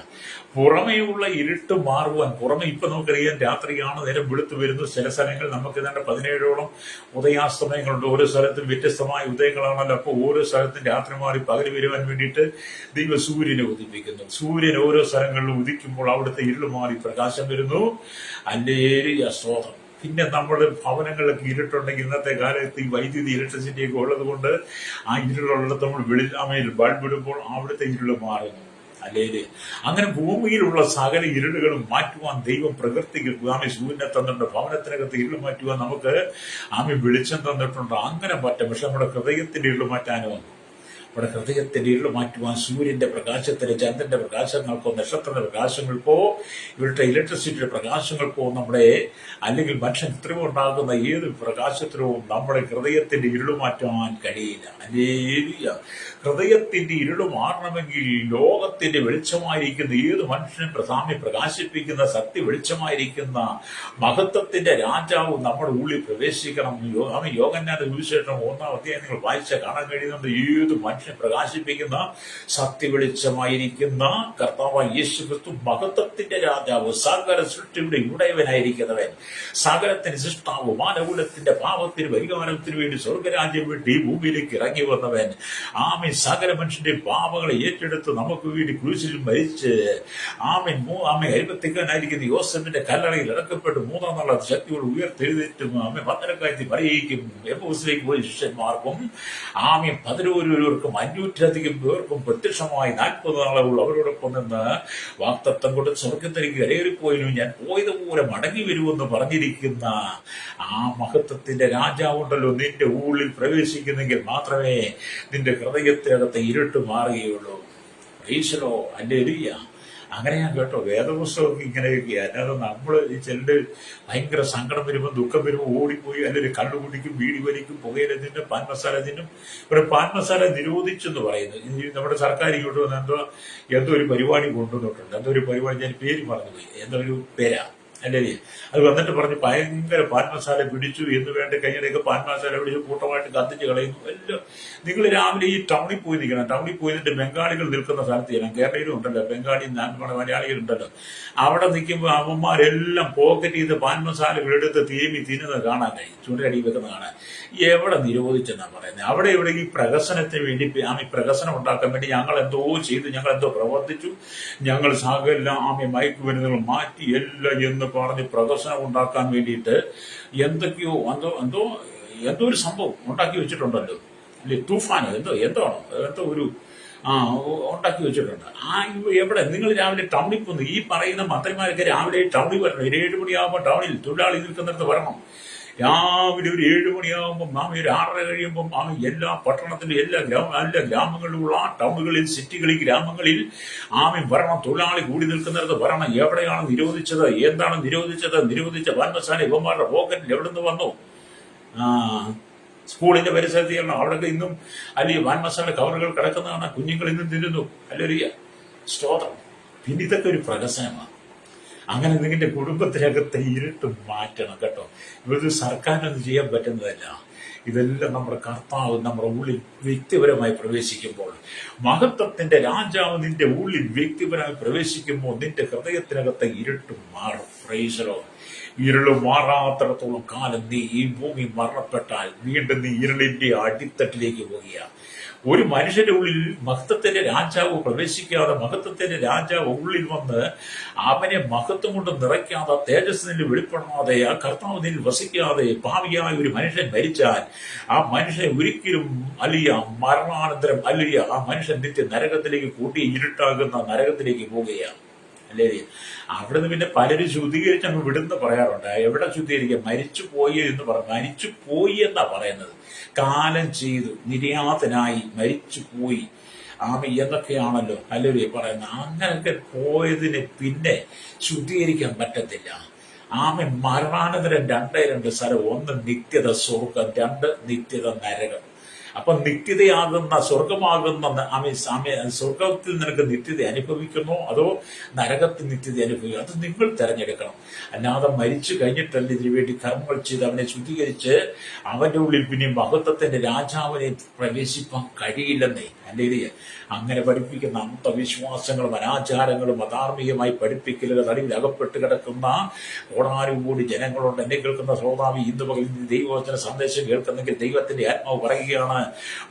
പുറമേയുള്ള ഇരുട്ട് മാറുവാൻ, പുറമെ ഇപ്പൊ നമുക്കറിയാം രാത്രിയാണ്, നേരം വെളുത്തു വരുന്നു. ചില സ്ഥലങ്ങളിൽ നമുക്ക് ഏതാണ്ട് 17ഓളം ഉദയാസ്തമയങ്ങളുണ്ട്. ഓരോ സ്ഥലത്തും വ്യത്യസ്തമായ ഉദയങ്ങളാണല്ലോ. അപ്പോൾ ഓരോ സ്ഥലത്തും രാത്രി മാറി പകൽ വരുവാൻ വേണ്ടിയിട്ട് ദൈവ സൂര്യനെ ഉദിപ്പിക്കുന്നു. സൂര്യൻ ഓരോ സ്ഥലങ്ങളിലും ഉദിക്കുമ്പോൾ അവിടുത്തെ ഇരുള് മാറി പ്രകാശം വരുന്നു. ഹല്ലേലൂയ, സ്തോത്രം. പിന്നെ നമ്മുടെ ഭവനങ്ങളിലൊക്കെ ഇരുട്ടുണ്ടെങ്കിൽ, ഇന്നത്തെ കാലത്ത് ഈ വൈദ്യുതി ഇലക്ട്രിസിറ്റിയൊക്കെ ഉള്ളത് കൊണ്ട് ആ ഇരുളുള്ളത് നമ്മൾ വെളിച്ചമയിൽ ബൾബ് ഇടുമ്പോൾ അവിടുത്തെ ഇരുള് മാറുന്നു. അല്ലേല് അങ്ങനെ ഭൂമിയിലുള്ള സകല ഇരുളുകളും മാറ്റുവാൻ ദൈവം പ്രകൃതിക്ക് ആമി സൂര്യനെ തന്നിട്ടുണ്ട്. ഭവനത്തിനകത്ത് ഇരുള് മാറ്റുവാൻ നമുക്ക് ആമി വെളിച്ചം തന്നിട്ടുണ്ട്. അങ്ങനെ പറ്റും. പക്ഷെ നമ്മുടെ ഹൃദയത്തിന്റെ ഇരുള് മാറ്റാനോ, നമ്മുടെ ഹൃദയത്തിന്റെ ഇരുള് മാറ്റുവാൻ സൂര്യന്റെ പ്രകാശത്തിന്, ചന്ദ്രന്റെ പ്രകാശങ്ങൾക്കോ, നക്ഷത്രത്തിന്റെ പ്രകാശങ്ങൾക്കോ, ഇവരുടെ ഇലക്ട്രിസിറ്റിയുടെ പ്രകാശങ്ങൾക്കോ, നമ്മുടെ അല്ലെങ്കിൽ മനുഷ്യൻ കൃത്രിമം ഉണ്ടാകുന്ന ഏത് പ്രകാശത്തിനോ നമ്മുടെ ഹൃദയത്തിന്റെ ഇരുള് മാറ്റാൻ കഴിയില്ല. ഹല്ലേലൂയ. ഹൃദയത്തിന്റെ ഇരുള് മാറണമെങ്കിൽ ലോകത്തിന്റെ വെളിച്ചമായിരിക്കുന്ന ഏത് മനുഷ്യനും പ്രധാന്യം പ്രകാശിപ്പിക്കുന്ന സത്യ വെളിച്ചമായിരിക്കുന്ന മഹത്വത്തിന്റെ രാജാവ് നമ്മുടെ ഉള്ളിൽ പ്രവേശിക്കണം. യോഹന്നാന്റെ സുവിശേഷം 1-ാം അധ്യായം നിങ്ങൾ വായിച്ചാൽ കാണാൻ കഴിയുന്നുണ്ട്. ഏത് മനുഷ്യൻ പ്രകാശിപ്പിക്കുന്ന സത്യ വെളിച്ചമായിരിക്കുന്ന കർത്താവായ യേശു ക്രിസ്തു മഹത്വത്തിന്റെ രാജാവ്, സകല സൃഷ്ടിയുടെ ഉടയവനായിരിക്കുന്നവൻ, സകലത്തിന് സൃഷ്ടാവ്, മാനകുലത്തിന്റെ പാപത്തിന് പരിഹാരത്തിന് വേണ്ടി സ്വർഗരാജ്യം വിട്ട് ഈ ഭൂമിയിലേക്ക് ഇറങ്ങി വന്നവൻ, ആമേൻ സകല മനുഷ്യന്റെ പാപങ്ങളെ ഏറ്റെടുത്ത് നമുക്ക് വേണ്ടി ക്രൂശിൽ മരിച്ച് ആമേൻ അരിമത്തിക്കാനായിരിക്കുന്ന യോസഫിന്റെ കല്ലറയിൽ ഇറക്കപ്പെട്ട് 3-ാം നാൾ ശക്തിയോട് ഉയർത്തെഴുന്നേറ്റും ആമേൻ പത്തനക്കായത്തിൽ പറയിക്കും. എപ്പോസിലേക്ക് പോയി ശിഷ്യന്മാർക്കും ആമേൻ 11 500-ലധികം പേർക്കും പ്രത്യക്ഷമായി 40 നാളുകൾ അവരോടൊപ്പം നിന്ന് വാഗ്ദത്തം കൊണ്ട് സ്വർഗത്തിലേക്ക് കരയേറിപ്പോയിരുന്നു, ഞാൻ പോയതുപോലെ മടങ്ങി വരുമെന്ന് പറഞ്ഞിരിക്കുന്ന ആ മഹത്വത്തിന്റെ രാജാവുണ്ടല്ലോ നിന്റെ ഉള്ളിൽ പ്രവേശിക്കുന്നെങ്കിൽ മാത്രമേ നിന്റെ ഹൃദയത്തിനകത്തെ ഇരുട്ട് മാറുകയുള്ളൂ. ഈശ്വരോ ഹല്ലേലൂയ. അങ്ങനെ ഞാൻ കേട്ടോ, വേദപുസ്തകമൊക്കെ ഇങ്ങനെയൊക്കെയാണ്. അല്ലാതെ നമ്മൾ ചിലര് ഭയങ്കര സങ്കടം വരുമ്പോൾ, ദുഃഖം വരുമ്പോൾ ഓടിപ്പോയി അല്ലെങ്കിൽ കള്ളു കുടിക്കും, ബീഡി വലിക്കും, പുകയില തിന്നും, പാൻ മസാല തിന്നും. ഒരു പാൻ മസാല നിരോധിച്ചെന്ന് പറയുന്നത് നമ്മുടെ സർക്കാർ ഇങ്ങോട്ട് വന്ന് എന്തോ ഒരു പരിപാടി കൊണ്ടുവന്നിട്ടുണ്ട്. എന്തോ ഒരു പരിപാടി, ഞാൻ പേര് മറന്നുപോയി, എന്തോ ഒരു പേരാ അല്ലേ. അത് വന്നിട്ട് പറഞ്ഞ് ഭയങ്കര പാൻ മസാല പിടിച്ചു എന്ന് വേണ്ട, കഴിഞ്ഞിടയ്ക്ക് പാൻ മസാല പിടിച്ച് കൂട്ടമായിട്ട് കത്തിച്ച് കളയുന്നു. എല്ലാം നിങ്ങൾ രാവിലെ ഈ ടൗണിൽ പോയി നിൽക്കണം. ടൗണിൽ പോയി നിന്നിട്ട് ബംഗാളികൾ നിൽക്കുന്ന സ്ഥലത്ത് ചെയ്യണം. കേരളയിലും ഉണ്ടല്ലോ ബംഗാളി, നമ്മുടെ മലയാളികളുണ്ടല്ലോ. അവിടെ നിൽക്കുമ്പോൾ അവന്മാരെല്ലാം പോക്കറ്റ് ചെയ്ത് പാൻ മസാലകൾ എടുത്ത് തിരുമ്മി തിന്നുന്നത് കാണാൻ കഴിയും, ചൂണ്ടടി വെക്കുന്നത് കാണാൻ. എവിടെ നിരോധിച്ചെന്നാണ് പറയുന്നത്? അവിടെ ഇവിടെ ഈ പ്രഹസനത്തിന് വേണ്ടി, ഈ പ്രഹസനം ഉണ്ടാക്കാൻ വേണ്ടി ഞങ്ങൾ എന്തോ ചെയ്തു, ഞങ്ങൾ എന്തോ പ്രവർത്തിച്ചു, ഞങ്ങൾ സകലം മയക്കുമരുന്നുകൾ മാറ്റി എല്ലാം എന്ന് പറഞ്ഞ് പ്രഹസനം ഉണ്ടാക്കാൻ വേണ്ടിയിട്ട് എന്തൊക്കെയോ എന്തോ ഒരു സംഭവം ഉണ്ടാക്കി വെച്ചിട്ടുണ്ടല്ലോ അല്ലെ, തൂഫാനോ എന്തോ ഒരു ഉണ്ടാക്കി വെച്ചിട്ടുണ്ട്. എവിടെ നിങ്ങൾ രാവിലെ ടൗണിൽ പോകുന്നു? ഈ പറയുന്ന മന്ത്രിമാരൊക്കെ രാവിലെ ടൗണിൽ വരണം. 7 മണിയാകുമ്പോൾ ടൗണിൽ തൊഴിലാളി നിൽക്കുന്നിടത്ത് വരണം. രാവിലെ ഒരു 7 മണിയാകുമ്പോൾ ഒരു 6:30 കഴിയുമ്പോൾ എല്ലാ പട്ടണത്തിലും എല്ലാ ഗ്രാമങ്ങളിലുള്ള ടൗണുകളിൽ, സിറ്റികളിൽ, ഗ്രാമങ്ങളിൽ വരണം. തൊഴിലാളി കൂടി നിൽക്കുന്നിടത്ത് വരണം. എവിടെയാണ് നിരോധിച്ചത്? എന്താണ് നിരോധിച്ചത്? നിരോധിച്ച പാൻ മസാല ഇവന്മാരുടെ പോക്കറ്റിൽ എവിടെ നിന്ന് വന്നു? സ്കൂളിന്റെ പരിസരത്ത് ചെയ്യണം. അവിടെയൊക്കെ ഇന്നും അല്ലെങ്കിൽ പാൻ മസാല കവറുകൾ കിടക്കുന്നതാണ്. കുഞ്ഞുങ്ങൾ ഇന്നും തിന്നുന്നു. അല്ലൊരു സ്തോത്രം. പിന്നെ ഇതൊക്കെ ഒരു പ്രഹസനമാണ്. അങ്ങനെ നിങ്ങളുടെ കുടുംബത്തിനകത്തെ ഇരുട്ട് മാറ്റണം കേട്ടോ. ഇതൊരു സർക്കാരിനൊന്നും ചെയ്യാൻ പറ്റുന്നതല്ല. ഇതെല്ലാം നമ്മുടെ കർത്താവ് നമ്മുടെ ഉള്ളിൽ വ്യക്തിപരമായി പ്രവേശിക്കുമ്പോൾ, മഹത്വത്തിന്റെ രാജാവ് നിന്റെ ഉള്ളിൽ വ്യക്തിപരമായി പ്രവേശിക്കുമ്പോൾ നിന്റെ ഹൃദയത്തിനകത്തെ ഇരുട്ട് മാറും. Praise the Lord. ഇരുള് മാറാത്തിടത്തോളം കാലം നീ ഈ ഭൂമി മരണപ്പെട്ടാൽ വീണ്ടും നീ ഇരുളിന്റെ അടിത്തട്ടിലേക്ക് പോവുകയാണ്. ഒരു മനുഷ്യന്റെ ഉള്ളിൽ മഹത്വത്തിന്റെ രാജാവ് പ്രവേശിക്കാതെ, മഹത്വത്തിന്റെ രാജാവ് ഉള്ളിൽ വന്ന് അവനെ മഹത്വം കൊണ്ട് നിറയ്ക്കാതെ, തേജസ്സിൽ വെളിപ്പെടാതെ, ആ കർത്താവിൽ വസിക്കാതെ പാപിയായ ഒരു മനുഷ്യൻ മരിച്ചാൽ ആ മനുഷ്യനെ ഒരിക്കലും മരണാനന്തരം ആ മനുഷ്യൻ നിത്യ നരകത്തിലേക്ക് കൂട്ടി ഇരുട്ടാകുന്ന നരകത്തിലേക്ക് പോവുകയാണ്. അല്ലേ? അവിടുന്ന് പിന്നെ പലരും ശുദ്ധീകരിച്ച് അങ്ങ് വിടുന്ന പറയാറുണ്ട്. എവിടെ ശുദ്ധീകരിക്കുക? മരിച്ചു പോയി എന്ന് മരിച്ചു പോയി എന്നാ പറയുന്നത്. കാലം ചെയ്തു, നിര്യാതനായി, മരിച്ചു പോയി എന്നൊക്കെയാണല്ലോ അല്ലേ പറയുന്നത്. അങ്ങനെയൊക്കെ പോയതിന് പിന്നെ ശുദ്ധീകരിക്കാൻ പറ്റത്തില്ല. മരണാനന്തരം 2 സ്ഥലം. 1 നിത്യത സ്വർഗം, 2 നിത്യത നരകം. അപ്പൊ നിത്യതയാകുന്ന സ്വർഗമാകുന്ന സ്വർഗത്തിൽ നിനക്ക് നിത്യത അനുഭവിക്കുന്നോ അതോ നരകത്തിൽ നിത്യത അനുഭവിക്കുന്നു? അത് നിങ്ങൾ തിരഞ്ഞെടുക്കണം. അല്ലാതെ മരിച്ചു കഴിഞ്ഞിട്ടല്ല ഇതിനു വേണ്ടി കർമ്മങ്ങൾ ചെയ്ത് അവനെ ശുദ്ധീകരിച്ച് അവന്റെ ഉള്ളിൽ പിന്നെ മഹത്വത്തിന്റെ രാജാവിനെ പ്രവേശിപ്പാൻ കഴിയില്ലെന്നേ. അല്ലെങ്കിൽ അങ്ങനെ പഠിപ്പിക്കുന്ന അന്ധവിശ്വാസങ്ങളും അനാചാരങ്ങളും അധാർമികമായി പഠിപ്പിക്കലുകൾ നടുവിൽ അകപ്പെട്ട് കിടക്കുന്ന കോടാനുകൂടി ജനങ്ങളുണ്ട്. എന്നെ കേൾക്കുന്ന ശ്രോതാവി, ഇന്ന് പകൽ ദൈവവചന സന്ദേശം കേൾക്കുന്നെങ്കിൽ ദൈവത്തിന്റെ ആത്മാവ് പറയുകയാണ്,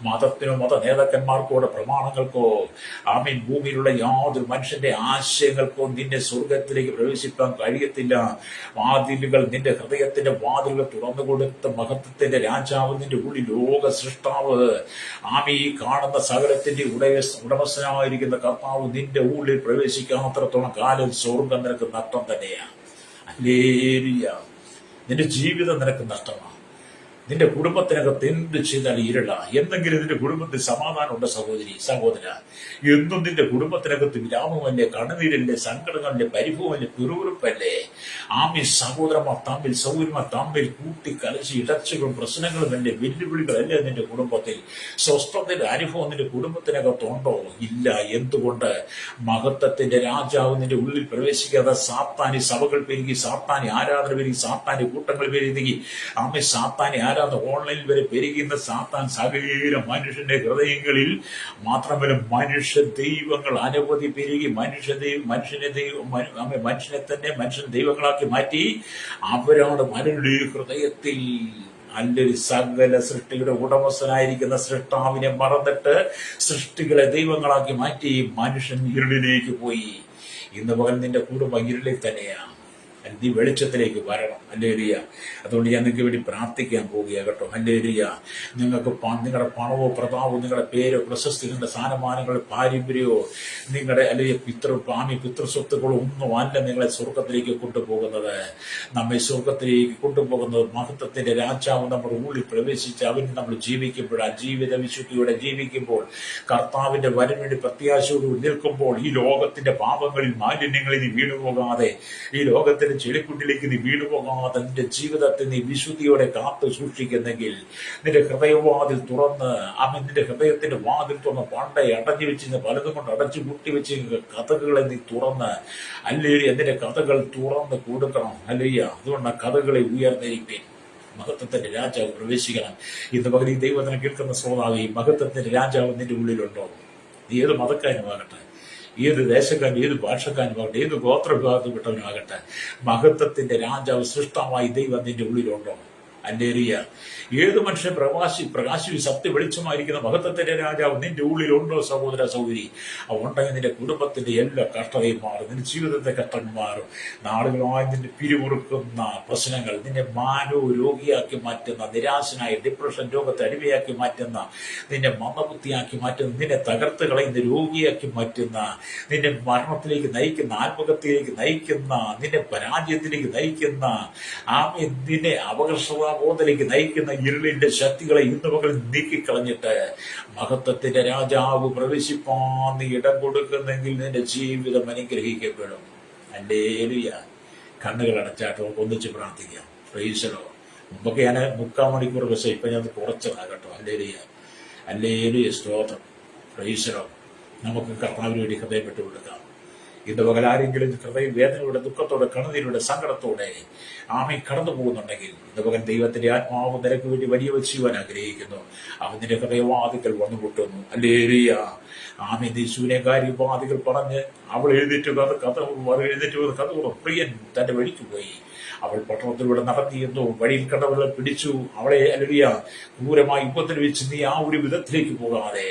മതത്തിനോ മത നേതാക്കന്മാർക്കോ പ്രമാണങ്ങൾക്കോ ആമീൻ ഭൂമിയിലുള്ള യാതൊരു മനുഷ്യന്റെ ആശയങ്ങൾക്കോ നിന്നെ സ്വർഗത്തിലേക്ക് പ്രവേശിക്കാൻ കഴിയത്തില്ല. വാതിലുകൾ, നിന്റെ ഹൃദയത്തിന്റെ വാതിലുകൾ തുറന്നു കൊടുത്ത മഹത്വത്തിന്റെ രാജാവ് നിന്റെ ഉള്ളിൽ, ലോക സൃഷ്ടാവ്, ആമീ കാണുന്ന സകലത്തിന്റെ ഉടമസ്ഥനായിരിക്കുന്ന കർത്താവ് നിന്റെ ഉള്ളിൽ പ്രവേശിക്കാത്രത്തോളം കാലം സ്വർഗം നിനക്ക് നഷ്ടം തന്നെയാണ്. ഹല്ലേലൂയ. നിന്റെ ജീവിതം നിനക്ക് നഷ്ടമാണ്. നിന്റെ കുടുംബത്തിനകത്ത് എന്ത് ചെയ്താൽ ഇരുള. എന്തെങ്കിലും നിന്റെ കുടുംബത്തിൽ സമാധാനമുണ്ട് സഹോദര. എന്നും നിന്റെ കുടുംബത്തിനകത്ത് വിരാമമല്ലേ, കണ്ണുനീരല്ലേ, സങ്കടങ്ങളല്ലേ, പരിഭവമല്ലേ, പിറുപിറുപ്പല്ലേ. ആമി സഹോദരന്മാർ തമ്മിൽ സൗകര്യമാർ തമ്മിൽ കൂട്ടി കലശി ഇടർച്ചകളും പ്രശ്നങ്ങളുമല്ലേ, വെല്ലുവിളികളല്ലേ നിന്റെ കുടുംബത്തിൽ. സ്വസ്ഥതയുടെ അനുഭവം നിന്റെ കുടുംബത്തിനകത്തുണ്ടോ? ഇല്ല. എന്തുകൊണ്ട്? മഹത്വത്തിന്റെ രാജാവ് നിന്റെ ഉള്ളിൽ പ്രവേശിക്കാതെ സാത്താനി സഭകൾ പെരുകി, സാത്താനി ആരാധന പെരുകി, സാത്താനി കൂട്ടങ്ങൾ പെരുകി, ആമി സാത്താനി ഓൺലൈനിൽ വരെ പെരുകുന്ന സാത്താൻ സകല മനുഷ്യന്റെ ഹൃദയങ്ങളിൽ മാത്രമല്ല മനുഷ്യ ദൈവങ്ങൾ അനവധി പെരുകി മനുഷ്യനെ തന്നെ മനുഷ്യൻ ദൈവങ്ങളാക്കി മാറ്റി. അവരാണ് മനുഷ്യരുടെ ഹൃദയത്തിൽ നല്ലൊരു സകല സൃഷ്ടിയുടെ ഉടമസ്ഥനായിരിക്കുന്ന സൃഷ്ടാവിനെ മറന്നിട്ട് സൃഷ്ടികളെ ദൈവങ്ങളാക്കി മാറ്റി മനുഷ്യൻ ഇരുളിലേക്ക് പോയി. ഇന്ന് പകൽ നിന്റെ കുടുംബം ഇരുളിൽ തന്നെയാണ്. നീ വെളിച്ചത്തിലേക്ക് വരണം. ഹല്ലേലൂയ. അതുകൊണ്ട് ഞാൻ നിങ്ങൾക്ക് വേണ്ടി പ്രാർത്ഥിക്കാൻ പോവുക കേട്ടോ. ഹല്ലേലൂയ. നിങ്ങൾക്ക് നിങ്ങളുടെ പണമോ പ്രതാപോ നിങ്ങളുടെ പേരോ പ്രശസ്തി നിങ്ങളുടെ സ്ഥാനമാനങ്ങളോ പാരമ്പര്യമോ നിങ്ങളുടെ അല്ലെങ്കിൽ പിതൃസ്വത്തുക്കളോ ഒന്നും അല്ല നിങ്ങളെ സ്വർഗത്തിലേക്ക് കൊണ്ടുപോകുന്നത്. നമ്മെ സ്വർഗത്തിലേക്ക് കൊണ്ടുപോകുന്നത് മഹത്വത്തിന്റെ രാജാവ് നമ്മുടെ ഉള്ളിൽ പ്രവേശിച്ച് അവന് നമ്മൾ ജീവിക്കുമ്പോഴാണ്. ജീവിത വിശുദ്ധിയോടെ ജീവിക്കുമ്പോൾ, കർത്താവിന്റെ വരവിന് പ്രത്യാശയോട് നിൽക്കുമ്പോൾ, ഈ ലോകത്തിന്റെ പാപങ്ങളിൽ മാലിന്യങ്ങളിൽ നീ വീണുപോകാതെ, ഈ ലോകത്തിന്റെ ചെളിക്കുണ്ടിലേക്ക് നീ വീണുപോകാതെ നിന്റെ ജീവിതത്തെ നീ വിശുദ്ധിയോടെ കാത്തു സൂക്ഷിക്കുന്നെങ്കിൽ, നിന്റെ ഹൃദയവാതിൽ തുറന്ന് നിന്റെ ഹൃദയത്തിന്റെ വാതിൽ തുറന്ന് പണ്ടേ അടഞ്ഞു വെച്ച് പലതും കൊണ്ട് അടച്ചു കൂട്ടി വെച്ച് കഥകളെ നീ തുറന്ന് അല്ലെങ്കിൽ നിന്റെ കഥകൾ തുറന്ന് കൊടുക്കണം. അല്ലയ്യ. അതുകൊണ്ട് ആ കഥകളെ ഉയർന്നിരിപ്പേൻ. മഹത്വത്തിന്റെ രാജാവ് പ്രവേശിക്കണം. ഇന്ന് പകൽ ഈ ദൈവത്തിനെ കേൾക്കുന്ന ശ്രോതാവ്, ഈ മഹത്വത്തിന്റെ രാജാവ് നിന്റെ ഉള്ളിലുണ്ടോ? നീ ഏത് മതക്കാരുമാകട്ടെ, ഏത് ദേശക്കാരൻ, ഏത് ഭാഷക്കാരുമാകട്ടെ, ഏത് ഗോത്രവിഭാഗത്തിൽപ്പെട്ടവനാകട്ടെ, മഹത്വത്തിന്റെ രാജാവ് സൃഷ്ടമായി ദൈവം നിന്റെ ഉള്ളിലുണ്ടോ? ഹല്ലേലൂയ. ഏത് മനുഷ്യൻ പ്രകാശി സത്യ വെളിച്ചമായിരിക്കുന്ന മഹത്വത്തിന്റെ രാജാവ് നിന്റെ ഉള്ളിലുണ്ടോ സഹോദര സഹോദരി? അതുകൊണ്ടെങ്കിൽ നിന്റെ കുടുംബത്തിന്റെ എല്ലാ കഷ്ടതയും മാറും, നിന്റെ ജീവിതത്തെ കഷ്ടങ്ങൾ മാറും. നാളുകളായി നിന്റെ പിരിമുറുക്കുന്ന പ്രശ്നങ്ങൾ നിന്നെ രോഗിയാക്കി മാറ്റുന്ന, നിരാശനായി ഡിപ്രഷൻ രോഗത്തെ അടിമയാക്കി മാറ്റുന്ന, നിന്നെ മന്ദബുദ്ധിയാക്കി മാറ്റുന്ന, നിന്നെ തകർത്ത് കളയുന്ന രോഗിയാക്കി മാറ്റുന്ന, നിന്നെ മരണത്തിലേക്ക് നയിക്കുന്ന, ആത്മഹത്യയിലേക്ക് നയിക്കുന്ന, നിന്നെ പരാജയത്തിലേക്ക് നയിക്കുന്ന, നിന്നെ അപകർഷതാബോധത്തിലേക്ക് നയിക്കുന്ന ഇരുളിന്റെ ശക്തികളെ ഇന്ന് പകൽ നീക്കിക്കളഞ്ഞിട്ട് മഹത്വത്തിന്റെ രാജാവ് പ്രവേശിപ്പാൻ നീ ഇടം കൊടുക്കുന്നെങ്കിൽ നിന്റെ ജീവിതം അനുഗ്രഹിക്കപ്പെടും. ഹല്ലേലൂയ. കണ്ണുകൾ അടച്ചാട്ടോ ഒന്നിച്ച് പ്രാർത്ഥിക്കാം. പ്രൈസലോ. മുമ്പൊക്കെ ഞാൻ 3/4 മണിക്കൂർ പക്ഷേ ഇപ്പൊ ഞാൻ കുറച്ചതാകട്ടോ. ഹല്ലേലൂയ. ഹല്ലേലൂയ. സ്തോത്രം. പ്രൈസലോ. നമുക്ക് കർത്താവിന് വേണ്ടി ഹൃദയപ്പെട്ട് കൊടുക്കാം. ഇന്ന് പകൽ ആരെങ്കിലും ഹൃദയ വേദനയുടെ, ദുഃഖത്തോടെ, കണ്ണുനീരുടെ, സങ്കടത്തോടെ ആമീൻ കടന്നു പോകുന്നുണ്ടെങ്കിൽ ഇന്ന് പകൽ ദൈവത്തിന്റെ ആത്മാവ് നിനക്ക് വേണ്ടി വലിയ ചെയ്യുവാൻ ആഗ്രഹിക്കുന്നു. അവൻ നിന്റെ ഹൃദയവാദികൾ വന്നു പൊട്ടുന്നു. ഹല്ലേലൂയ. ആമീൻ. യേശുവിനെക്കാരി വാദികൾ പറഞ്ഞ് അവൾ എഴുന്നേറ്റ് കഥ പ്രിയൻ തന്റെ വഴിക്ക് പോയി. അവൾ പട്ടണത്തിലൂടെ നടത്തിയെന്നു, വഴിയിൽ കണ്ടവളെ പിടിച്ചു, അവളെ ഹല്ലേലൂയ ക്രൂരമായി ഉപദ്രവിച്ച് നീ ആ ഒരു വിധത്തിലേക്ക് പോകാതെ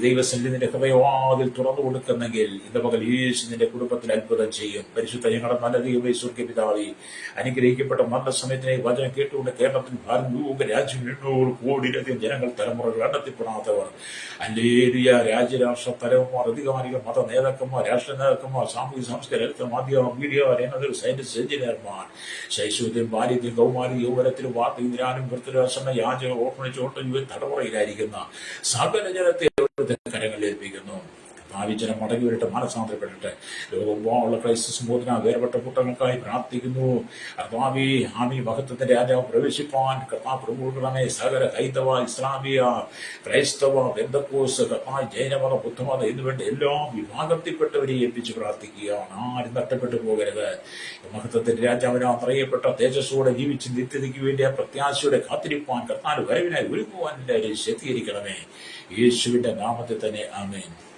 ദൈവസന്നിധി നിന്റെ ഹൃദയവാതിൽ തുറന്നു കൊടുക്കുന്നെങ്കിൽ ഇന്ന് പകൽ യേശു നിന്റെ കുടുംബത്തിൽ അത്ഭുതം ചെയ്യും. പരിശുദ്ധ ഞങ്ങളുടെ നല്ല ദൈവമേ, സ്വർഗ്ഗ പിതാവേ, അനുഗ്രഹിക്കപ്പെട്ട നല്ല സമയത്തിനെ വചനം കേട്ടുകൊണ്ട് കേരളത്തിൽ രാജ്യം 800 കോടിയിലധികം ജനങ്ങൾ, തലമുറകൾ കണ്ടെത്തിപ്പെടാത്തവർ, ഹല്ലേലൂയ, രാജ്യരാഷ്ട്ര തലവന്മാർ, അധികാരികൾ, മത നേതാക്കന്മാർ, രാഷ്ട്ര നേതാക്കന്മാർ, സാമൂഹിക സാംസ്കാരിക മാധ്യമ മീഡിയ എന്നതൊരു സയന്റിസ്റ്റ്, എഞ്ചിനീയർമാർ, ശൈശവത്തിലും ബാല്യത്തിലും കൗമാരി യൗവനത്തിലും വാർത്തയും ധ്യാനം വൃത്തിരാശന യാചക ഓർപ്പണിച്ച് ഓട്ടം തടമുറയിലായിരിക്കുന്ന സകല ജനത്തെ കരങ്ങളിൽ ഏൽപ്പിക്കുന്നു. ഭാവിജനം മടങ്ങി വരട്ടെ, മാനസാന്തരപ്പെടട്ടെ. ലോകമുള്ള ക്രൈസ്തവ സമൂഹത്തിന് വേർപെട്ട കൂട്ടങ്ങൾക്കായി പ്രാർത്ഥിക്കുന്നു. കർത്താവേ, ആമി മഹത്വത്തിന്റെ രാജാവ് പ്രവേശിപ്പാൻ കർത്താവ് പ്രഭുക്കണമേ. സകല ഹൈന്ദവ, ഇസ്ലാമിയ, ക്രൈസ്തവ, ബന്ധക്കോസ്, കർത്താവ് ജൈനമത, ബുദ്ധമത എന്നുവേണ്ട എല്ലാ വിഭാഗത്തിൽപ്പെട്ടവരെ ഏൽപ്പിച്ച് പ്രാർത്ഥിക്കുകയാണ്. ആരും നഷ്ടപ്പെട്ടു പോകരുത്. മഹത്വത്തിന്റെ രാജാവിനാ പറയപ്പെട്ട തേജസ്സോടെ ജീവിച്ച് നിത്യതയ്ക്ക് വേണ്ടി ആ പ്രത്യാശയോടെ കാത്തിരിപ്പാൻ കർത്താവ് വരവിനായി ഒരുക്കുവാൻ എല്ലാവരെയും ശക്തീകരിക്കണമേ. യേശുവിന്റെ നാമത്തിൽ തന്നെ ആമേൻ.